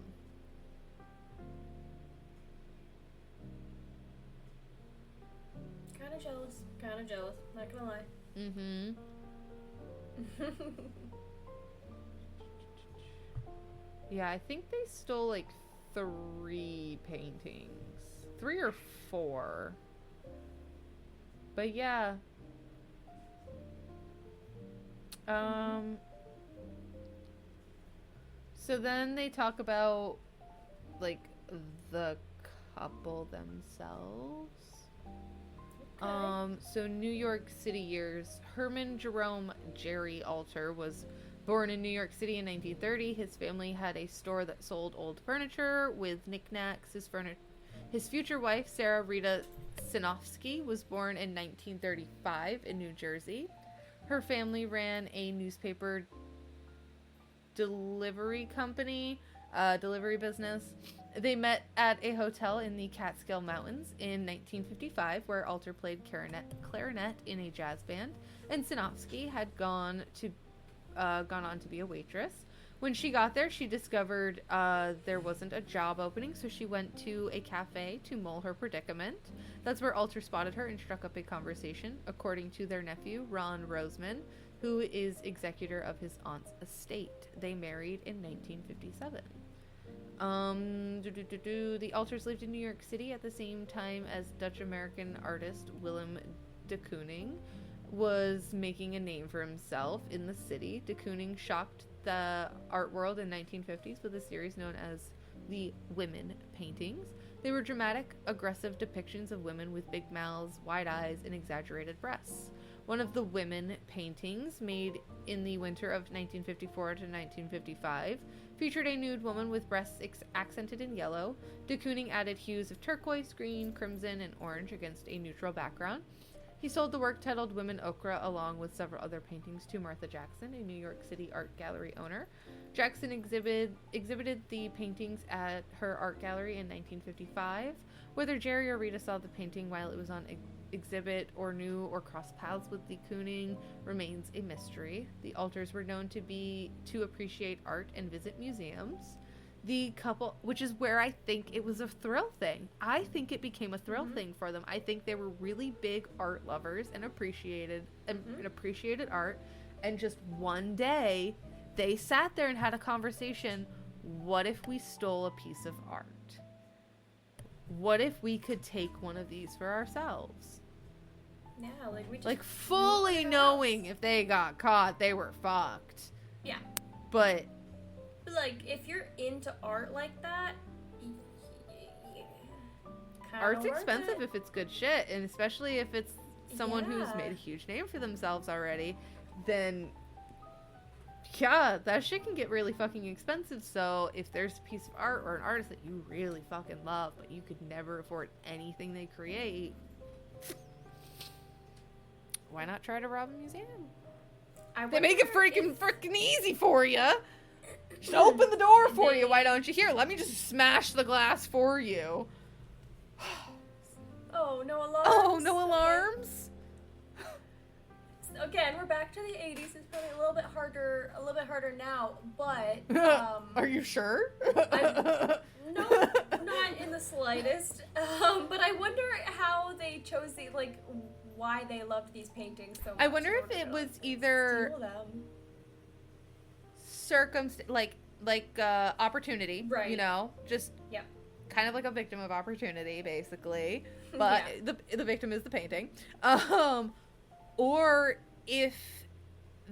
of jealous, not gonna lie. Mm-hmm. Yeah, I think they stole like 3 paintings. 3 or 4. But yeah. So then they talk about like the couple themselves. So New York City years. Herman Jerome Jerry Alter was born in New York City in 1930. His family had a store that sold old furniture with knickknacks. His future wife, Sarah Rita Sinofsky, was born in 1935 in New Jersey. Her family ran a newspaper delivery business. They met at a hotel in the Catskill Mountains in 1955, where Alter played clarinet in a jazz band, and Sinofsky had gone on to be a waitress. When she got there, she discovered there wasn't a job opening, so she went to a cafe to mull her predicament. That's where Alter spotted her and struck up a conversation. According to their nephew, Ron Roseman, who is executor of his aunt's estate. They married in 1957. The Alters lived in New York City at the same time as Dutch-American artist Willem de Kooning was making a name for himself in the city. De Kooning shocked the art world in 1950s with a series known as the Women paintings. They were dramatic, aggressive depictions of women with big mouths, wide eyes, and exaggerated breasts. One of the Women paintings, made in the winter of 1954 to 1955, featured a nude woman with breasts accented in yellow. De Kooning added hues of turquoise, green, crimson, and orange against a neutral background. He sold the work titled Women Ochre along with several other paintings to Martha Jackson, a New York City art gallery owner. Jackson exhibited the paintings at her art gallery in 1955. Whether Jerry or Rita saw the painting while it was on exhibit or knew or crossed paths with de Kooning remains a mystery. The Alters were known to appreciate art and visit museums. The couple, which is where I think it was a thrill thing. I think it became a thrill thing for them. I think they were really big art lovers and appreciated art. And just one day, they sat there and had a conversation. What if we stole a piece of art? What if we could take one of these for ourselves? Yeah, like we just fully knowing if they got caught, they were fucked. Yeah. But like, if you're into art like that, art's expensive if it's good shit, and especially if it's someone who's made a huge name for themselves already, then yeah, that shit can get really fucking expensive. So if there's a piece of art or an artist that you really fucking love, but you could never afford anything they create, why not try to rob a museum? They make it freaking easy for you. Just open the door for you. Why don't you? Here, let me just smash the glass for you. Oh, no alarms. Oh, no alarms. Again, we're back to the 80s. It's probably a little bit harder now, but are you sure? No, not in the slightest. But I wonder how they chose why they loved these paintings so much. I wonder if it was either opportunity, right? You know, just kind of like a victim of opportunity, basically. But the victim is the painting, or if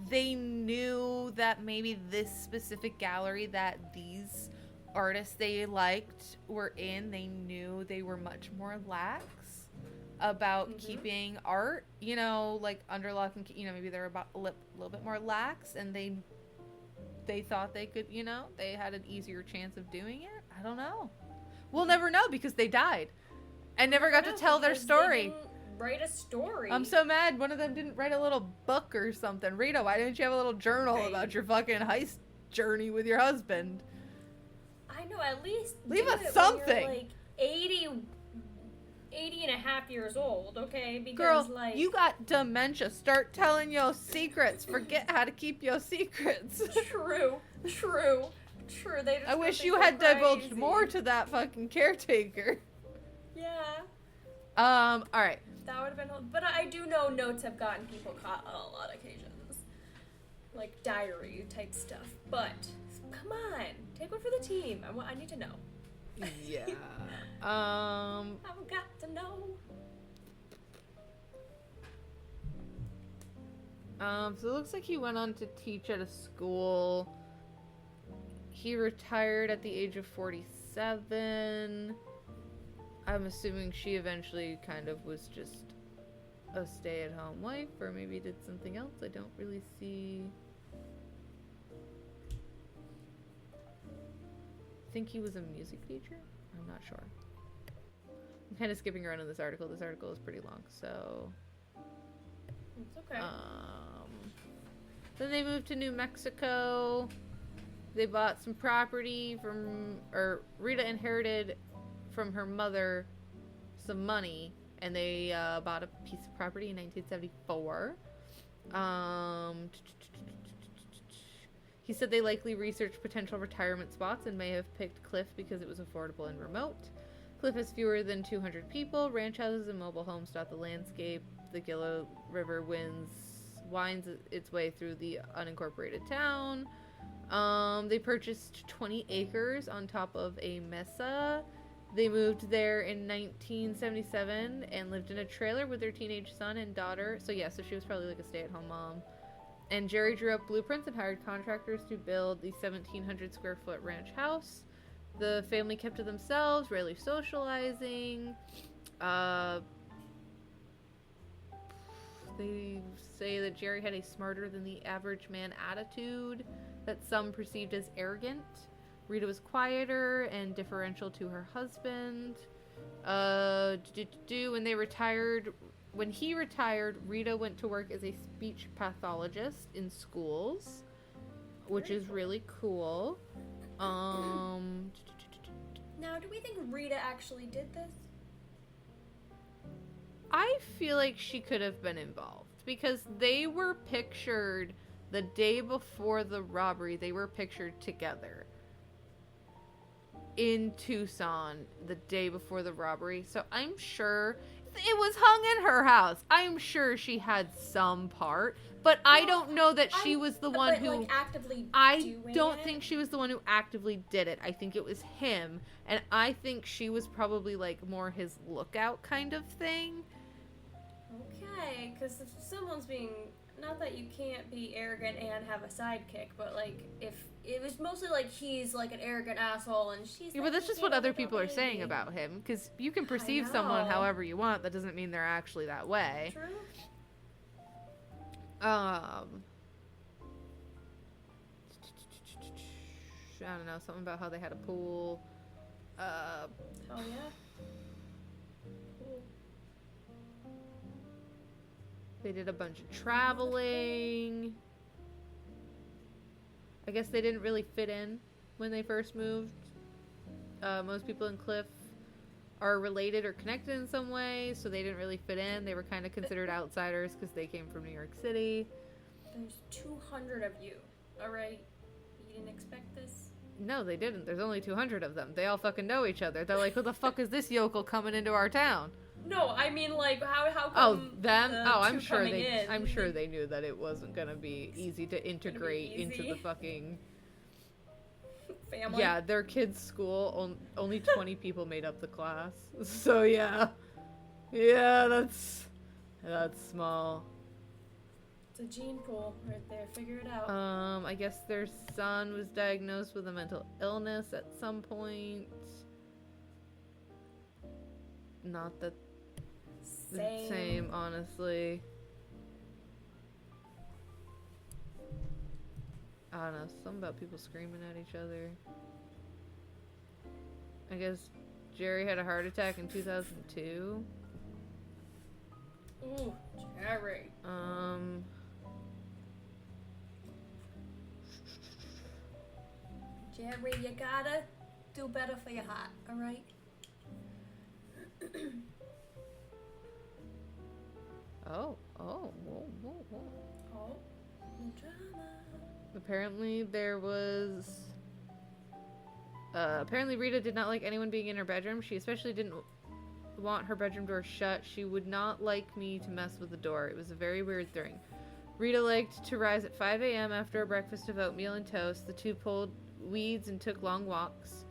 they knew that maybe this specific gallery that these artists they liked were in, they knew they were much more lax about keeping art, you know, like under lock and key. You know, maybe they're about a little bit more lax, and they thought they could, you know, they had an easier chance of doing it. I don't know. We'll never know because they died and never got to tell their story. They didn't write a story. I'm so mad one of them didn't write a little book or something. Rita, why didn't you have a little journal about your fucking heist journey with your husband? I know, at least leave us something. When you're 80 and a half years old, okay? Girl, Because you got dementia. Start telling your secrets. Forget how to keep your secrets. True. I wish you had divulged more to that fucking caretaker. Yeah. All right. That would have been, but I do know notes have gotten people caught on a lot of occasions, like diary type stuff. But come on, take one for the team. I need to know. Yeah. I've got to know. So it looks like he went on to teach at a school. He retired at the age of 47. I'm assuming she eventually kind of was just a stay-at-home wife, or maybe did something else. I don't really see. I think he was a music teacher? I'm not sure. I'm kind of skipping around in this article. This article is pretty long, so... It's okay. Then they moved to New Mexico. They bought some property Rita inherited from her mother some money, and they bought a piece of property in 1974. He said they likely researched potential retirement spots and may have picked Cliff because it was affordable and remote. Cliff has fewer than 200 people, ranch houses and mobile homes dot the landscape. The Gila River winds winds its way through the unincorporated town. They purchased 20 acres on top of a mesa. They moved there in 1977 and lived in a trailer with their teenage son and daughter. So she was probably like a stay-at-home mom. And Jerry drew up blueprints and hired contractors to build the 1,700 square foot ranch house. The family kept to themselves, rarely socializing. They say that Jerry had a smarter than the average man attitude that some perceived as arrogant. Rita was quieter and deferential to her husband. When he retired, Rita went to work as a speech pathologist in schools, which is really cool. Now, do we think Rita actually did this? I feel like she could have been involved because they were pictured the day before the robbery. They were pictured together in Tucson the day before the robbery. So I'm sure it was hung in her house. I'm sure she had some part, but I don't know that she was the one who like, actively. I don't think she was the one who actively did it. I think it was him, and I think she was probably like more his lookout kind of thing. Okay, because if someone's being, not that you can't be arrogant and have a sidekick, but like if it was mostly like he's like an arrogant asshole and she's Yeah, like, but that's just what other people are saying about him, because you can perceive someone however you want. That doesn't mean they're actually that way. True. I don't know, something about how they had a pool. Oh yeah. Cool. They did a bunch of traveling. I guess they didn't really fit in when they first moved. Most people in Cliff are related or connected in some way, so they didn't really fit in. They were kind of considered outsiders because they came from New York City. There's 200 of you, alright? You didn't expect this? No, they didn't. There's only 200 of them. They all fucking know each other. They're like, who the fuck is this yokel coming into our town? No, I mean, like, how come them? Oh, I'm sure in? they knew that it wasn't gonna be easy to integrate into the fucking family. Yeah, their kids' school, only 20 people made up the class. So yeah, that's small. It's a gene pool right there. Figure it out. I guess their son was diagnosed with a mental illness at some point. Not that same, honestly. I don't know, something about people screaming at each other. I guess Jerry had a heart attack in 2002. Ooh, Jerry. Jerry, you gotta do better for your heart, alright? Whoa. Oh, drama. Apparently Rita did not like anyone being in her bedroom. She especially didn't want her bedroom door shut. She would not like me to mess with the door. It was a very weird thing. Rita liked to rise at 5 a.m. after a breakfast of oatmeal and toast. The two pulled weeds and took long walks.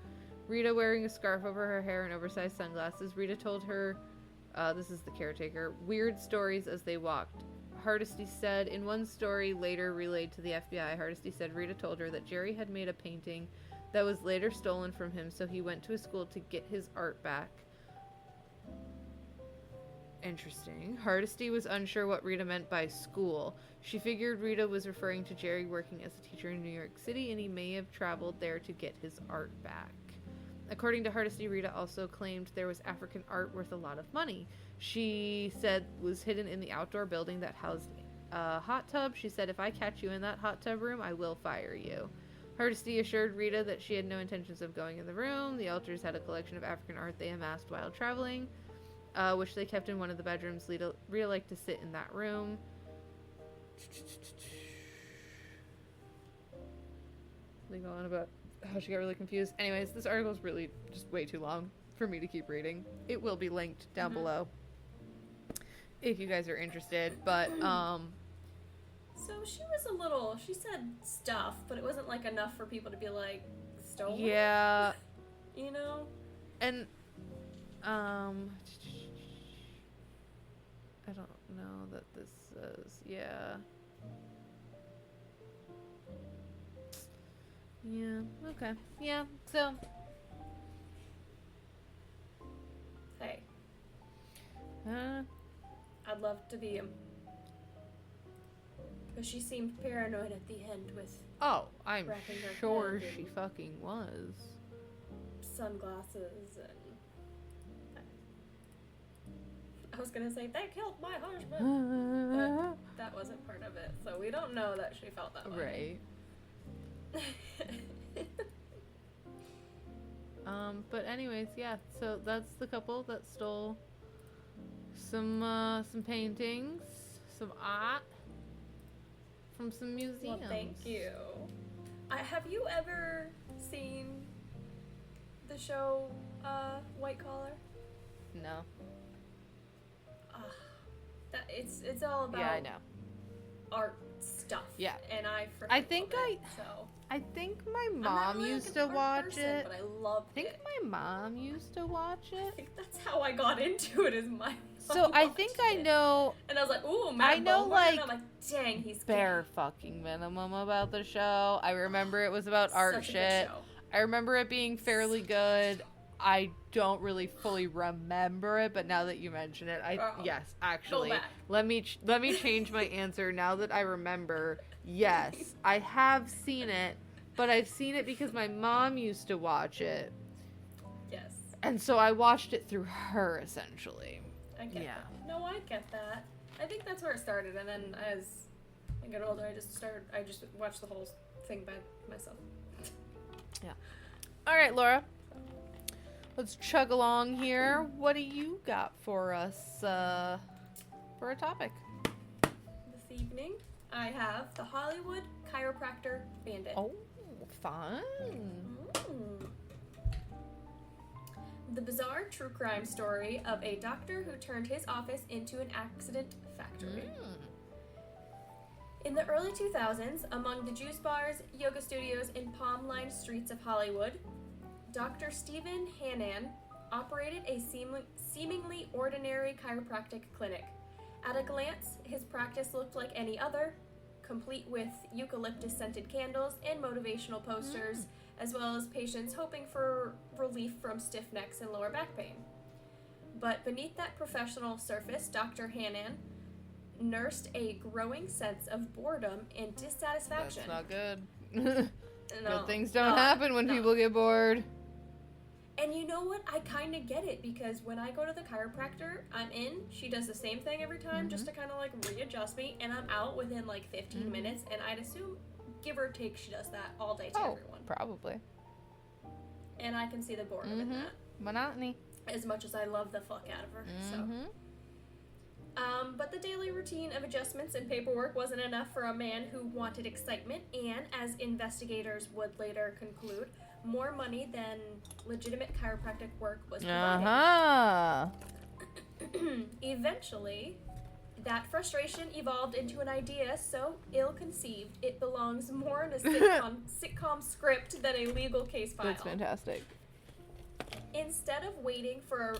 Rita wearing a scarf over her hair and oversized sunglasses. Rita told her, this is the caretaker, weird stories as they walked. Hardesty said, in one story later relayed to the FBI, Hardesty said Rita told her that Jerry had made a painting that was later stolen from him, so he went to his school to get his art back. Interesting. Hardesty was unsure what Rita meant by school. She figured Rita was referring to Jerry working as a teacher in New York City, and he may have traveled there to get his art back. According to Hardesty, Rita also claimed there was African art worth a lot of money. She said was hidden in the outdoor building that housed a hot tub. She said, if I catch you in that hot tub room, I will fire you. Hardesty assured Rita that she had no intentions of going in the room. The Alters had a collection of African art they amassed while traveling, which they kept in one of the bedrooms. Rita liked to sit in that room. They go on about how she got really confused. Anyways, this article is really just way too long for me to keep reading. It will be linked down below if you guys are interested. But So she said stuff, but it wasn't like enough for people to be like, stolen? Yeah. You know? And, I don't know that this says, yeah. Yeah, okay. Yeah, so. Hey. I'd love to be him. Because she seemed paranoid at the end with Oh, I'm wrapping her sure head she in fucking was. sunglasses and... I was gonna say, they killed my husband. But that wasn't part of it, so we don't know that she felt that way. Right. But anyways, yeah, so that's the couple that stole some paintings, some art from some museums. Well, thank you. Have you ever seen the show White Collar? No. It's all about Yeah, I know. art stuff. Yeah. And I I think love it, so. I think my I'm not mom really used like to an art watch person, it. but I loved I think it. my mom used to watch I it. think that's how I got into it. Is my So mom I think watched I it. know And I was like, ooh, Matt I know, Bomer, like, and I'm like, dang, he's bare gay. fucking minimum about the show. I remember it was about art Such a good shit. show. I remember it being fairly good. I don't really fully remember it, but now that you mention it, yes, actually, back. let me change my answer now that I remember. Yes, I have seen it, but I've seen it because my mom used to watch it, Yes. and so I watched it through her essentially. I get Yeah. that. No, I get that. I think that's where it started, and then as I got older, I just watched the whole thing by myself. Yeah. All right, Laura. Let's chug along here. What do you got for us for a topic? This evening, I have the Hollywood Chiropractor Bandit. Oh, fun. Mm. The bizarre true crime story of a doctor who turned his office into an accident factory. In the early 2000s, among the juice bars, yoga studios, and palm-lined streets of Hollywood, Dr. Stephen Hannan operated a seemingly ordinary chiropractic clinic. At a glance, his practice looked like any other, complete with eucalyptus-scented candles and motivational posters, as well as patients hoping for relief from stiff necks and lower back pain. But beneath that professional surface, Dr. Hannan nursed a growing sense of boredom and dissatisfaction. That's not good. No, Good things don't happen when people get bored. And you know what? I kind of get it, because when I go to the chiropractor, I'm in, she does the same thing every time just to kind of like readjust me, and I'm out within like 15 minutes, and I'd assume, give or take, she does that all day to everyone. Probably. And I can see the boredom in that. Monotony. As much as I love the fuck out of her, so. But the daily routine of adjustments and paperwork wasn't enough for a man who wanted excitement, and as investigators would later conclude, more money than legitimate chiropractic work was provided. Eventually, that frustration evolved into an idea so ill-conceived it belongs more in a sitcom script than a legal case file. That's fantastic. Instead of waiting for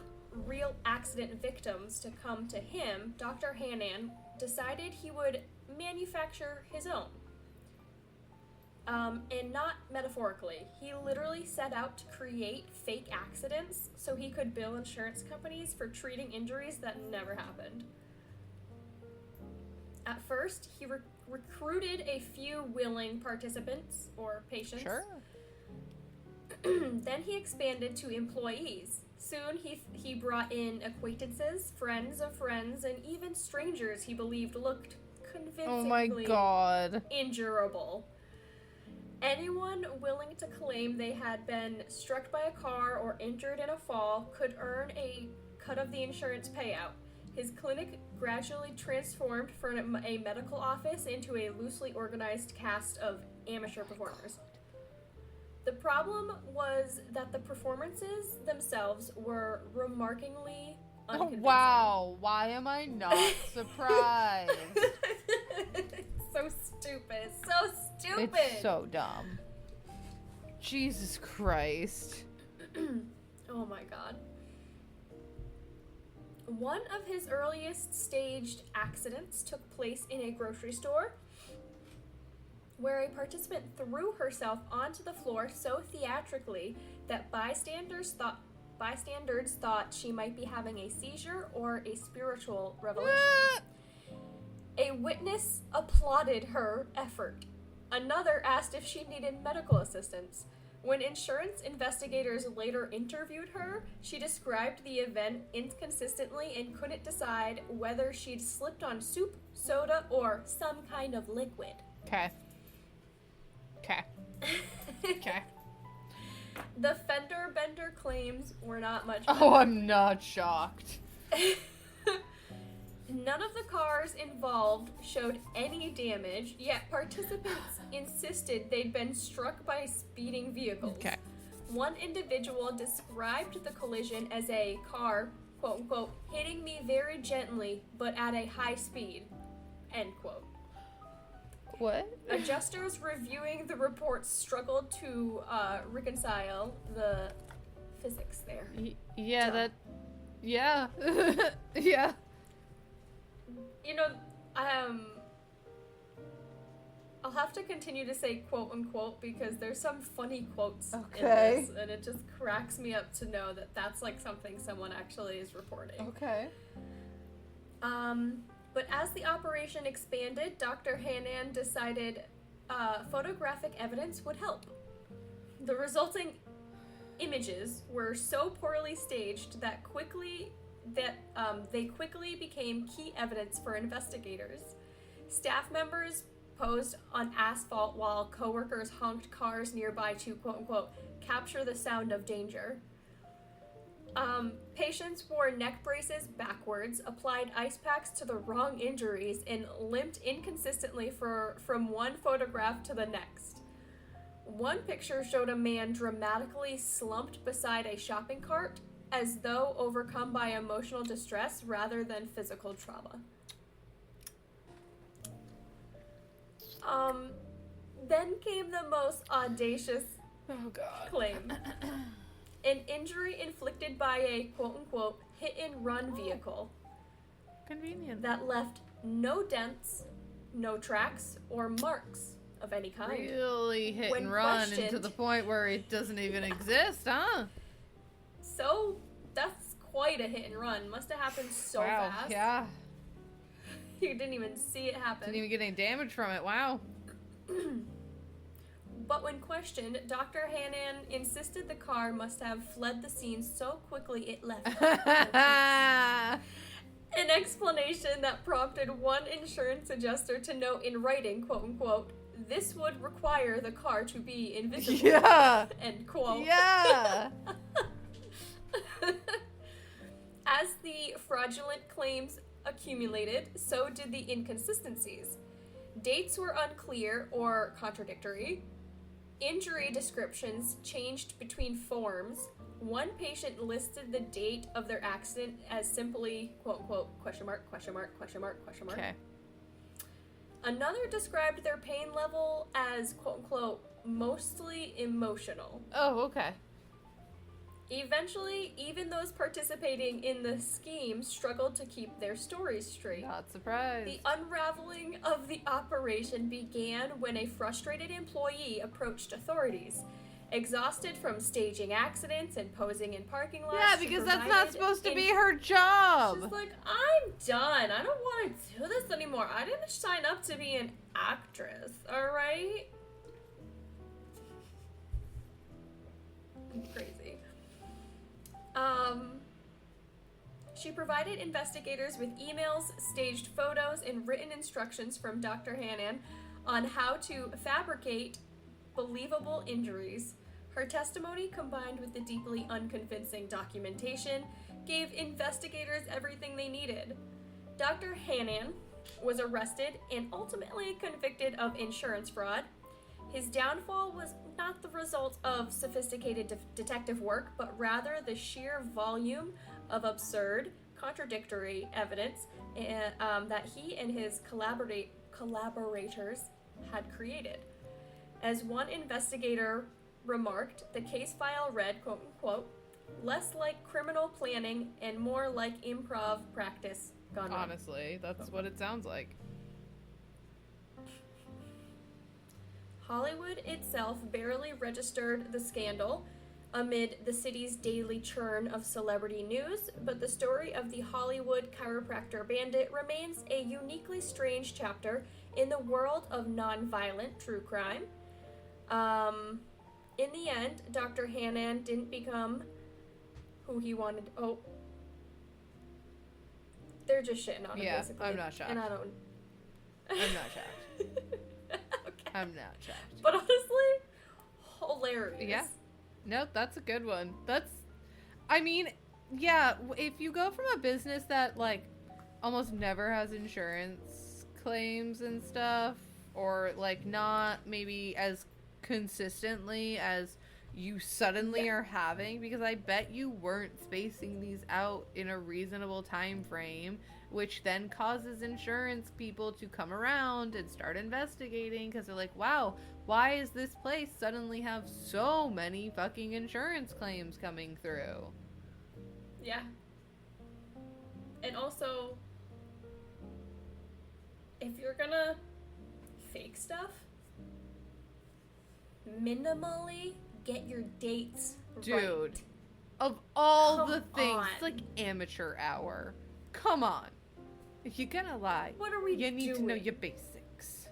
real accident victims to come to him, Dr. Hannan decided he would manufacture his own. And not metaphorically. He literally set out to create fake accidents so he could bill insurance companies for treating injuries that never happened. At first, he recruited a few willing participants or patients. Sure. Then he expanded to employees. Soon he brought in acquaintances, friends of friends, and even strangers he believed looked convincingly injurable. Anyone willing to claim they had been struck by a car or injured in a fall could earn a cut of the insurance payout. His clinic gradually transformed from a medical office into a loosely organized cast of amateur performers. The problem was that the performances themselves were remarkably unconvincing. Wow, why am I not surprised? so stupid. So stupid. It's so dumb. Jesus Christ. Oh my god. One of his earliest staged accidents took place in a grocery store where a participant threw herself onto the floor so theatrically that bystanders thought she might be having a seizure or a spiritual revelation. A witness applauded her effort. Another asked if she needed medical assistance. When insurance investigators later interviewed her, she described the event inconsistently and couldn't decide whether she'd slipped on soup, soda, or some kind of liquid. Okay. Okay. The fender bender claims were not much better. Oh, I'm not shocked. None of the cars involved showed any damage, yet participants insisted they'd been struck by speeding vehicles. Okay. One individual described the collision as a car, quote unquote, hitting me very gently but at a high speed, end quote. What? Adjusters reviewing the report struggled to reconcile the physics there. Yeah. Yeah. You know, I'll have to continue to say quote unquote because there's some funny quotes in this, and it just cracks me up to know that that's like something someone actually is reporting. Okay. But as the operation expanded, Dr. Hanan decided photographic evidence would help. The resulting images were so poorly staged that they quickly became key evidence for investigators. Staff members posed on asphalt while coworkers honked cars nearby to quote-unquote capture the sound of danger. Patients wore neck braces backwards, applied ice packs to the wrong injuries, and limped inconsistently from one photograph to the next. One picture showed a man dramatically slumped beside a shopping cart, as though overcome by emotional distress rather than physical trauma. Then came the most audacious claim. An injury inflicted by a quote-unquote hit-and-run vehicle. Convenient. That left no dents, no tracks, or marks of any kind. Really hit and run into the point where it doesn't even exist, huh? So, that's quite a hit and run. Must have happened so fast. Yeah. You didn't even see it happen. Didn't even get any damage from it. Wow. But when questioned, Dr. Hanan insisted the car must have fled the scene so quickly it left. An explanation that prompted one insurance adjuster to note in writing, quote unquote, "This would require the car to be invisible." Yeah. End quote. Yeah. As the fraudulent claims accumulated, so did the inconsistencies. Dates were unclear or contradictory. Injury descriptions changed between forms. One patient listed the date of their accident as simply, quote unquote, question mark, question mark, question mark, question mark. Okay. Another described their pain level as, quote unquote, mostly emotional. Oh, okay. Eventually, even those participating in the scheme struggled to keep their stories straight. Not surprised. The unraveling of the operation began when a frustrated employee approached authorities. Exhausted from staging accidents and posing in parking lots. Yeah, because that's not supposed to be her job. She's like, I'm done. I don't want to do this anymore. I didn't sign up to be an actress, alright? Crazy. She provided investigators with emails, staged photos, and written instructions from Dr. Hanan on how to fabricate believable injuries. Her testimony, combined with the deeply unconvincing documentation, gave investigators everything they needed. Dr. Hanan was arrested and ultimately convicted of insurance fraud. His downfall was not the result of sophisticated detective work, but rather the sheer volume of absurd, contradictory evidence that he and his collaborators had created. As one investigator remarked, the case file read, quote unquote, less like criminal planning and more like improv practice gone wrong. Honestly, that's what it sounds like. Hollywood itself barely registered the scandal amid the city's daily churn of celebrity news, but the story of the Hollywood Chiropractor Bandit remains a uniquely strange chapter in the world of non-violent true crime. In the end, Dr. Hannan didn't become who he wanted. Oh, they're just shitting on him, basically. I'm not shocked. And I don't. I'm not shocked. Okay. I'm not shocked. But honestly, hilarious. Yeah. Nope, that's a good one. I mean, yeah, if you go from a business that, like, almost never has insurance claims and stuff, or, like, not maybe as consistently as you suddenly are having, because I bet you weren't spacing these out in a reasonable time frame, which then causes insurance people to come around and start investigating because they're like, wow, why is this place suddenly have so many fucking insurance claims coming through? Yeah. And also, if you're gonna fake stuff, minimally get your dates Dude, right. of all Come the things, on. it's like amateur hour. Come on. If you're gonna lie, What are we you need to know doing? your basics.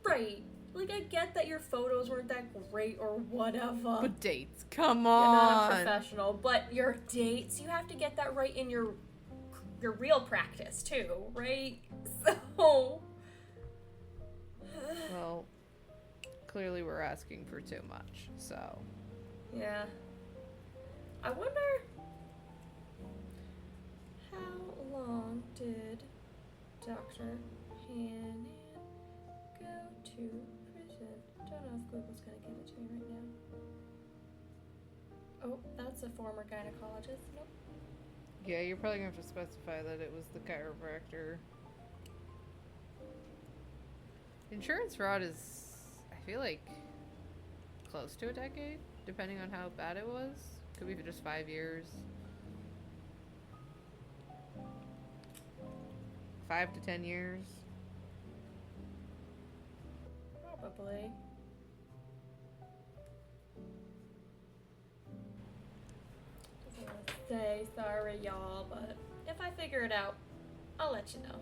Right. Like, I get that your photos weren't that great or whatever. But dates, come You're not a on. professional, but your dates, you have to get that right in your real practice too, right? So Well, clearly we're asking for too much, so. yeah. I wonder how long did Dr. Hannan go to prison? Don't know if Google's gonna give it to me right now. Oh, that's a former gynecologist. Nope. Yeah, you're probably gonna have to specify that it was the chiropractor. Insurance fraud is, I feel like, close to a decade, depending on how bad it was. Could be just 5 years. 5 to 10 years. Probably. Doesn't want to say sorry, y'all, but if I figure it out, I'll let you know.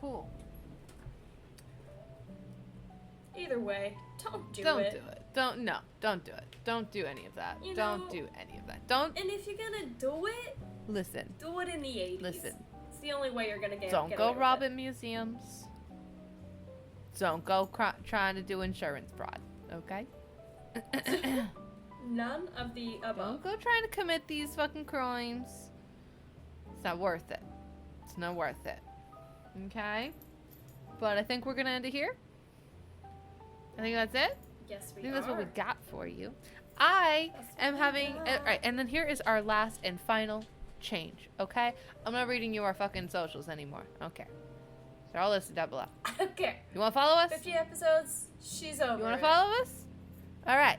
Cool. Either way, don't do Don't it. do it. Don't do it. Don't do any of that. You Don't know- do any of that. Don't And if you're gonna do it, listen. do it in the 80s. Listen. It's the only way you're gonna get Don't get go away with robbing museums. Don't go trying to do insurance fraud. Okay. it. None of the above. Don't go trying to commit these fucking crimes. It's not worth it. It's not worth it. Okay? But I think we're gonna end it here. I think that's it. Yes, we I think are. that's what we got for you. I That's am what we having... got. Alright, and then here is our last and final change, okay? I'm not reading you our fucking socials anymore. Okay. They're all listed down below. Okay. You want to follow us? 50 episodes, she's over. You want it. to follow us? Alright.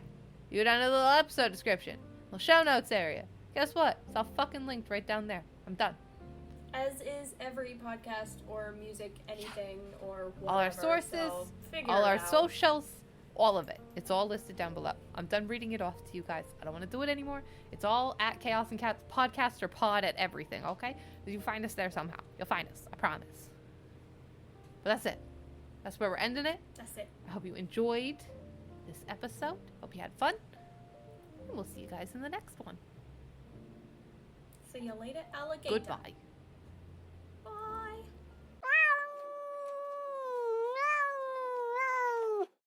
You go down to the little episode description. Little show notes area. Guess what? It's all fucking linked right down there. I'm done. As is every podcast or music, anything or whatever. All our sources, so figure all it our out. socials, all of it. It's all listed down below. I'm done reading it off to you guys. I don't want to do it anymore. It's all at Chaos and Cats podcast or pod at everything, okay? You find us there somehow. You'll find us. I promise. But that's it. That's where we're ending it. That's it. I hope you enjoyed this episode. Hope you had fun. And we'll see you guys in the next one. See you later, alligator. Goodbye.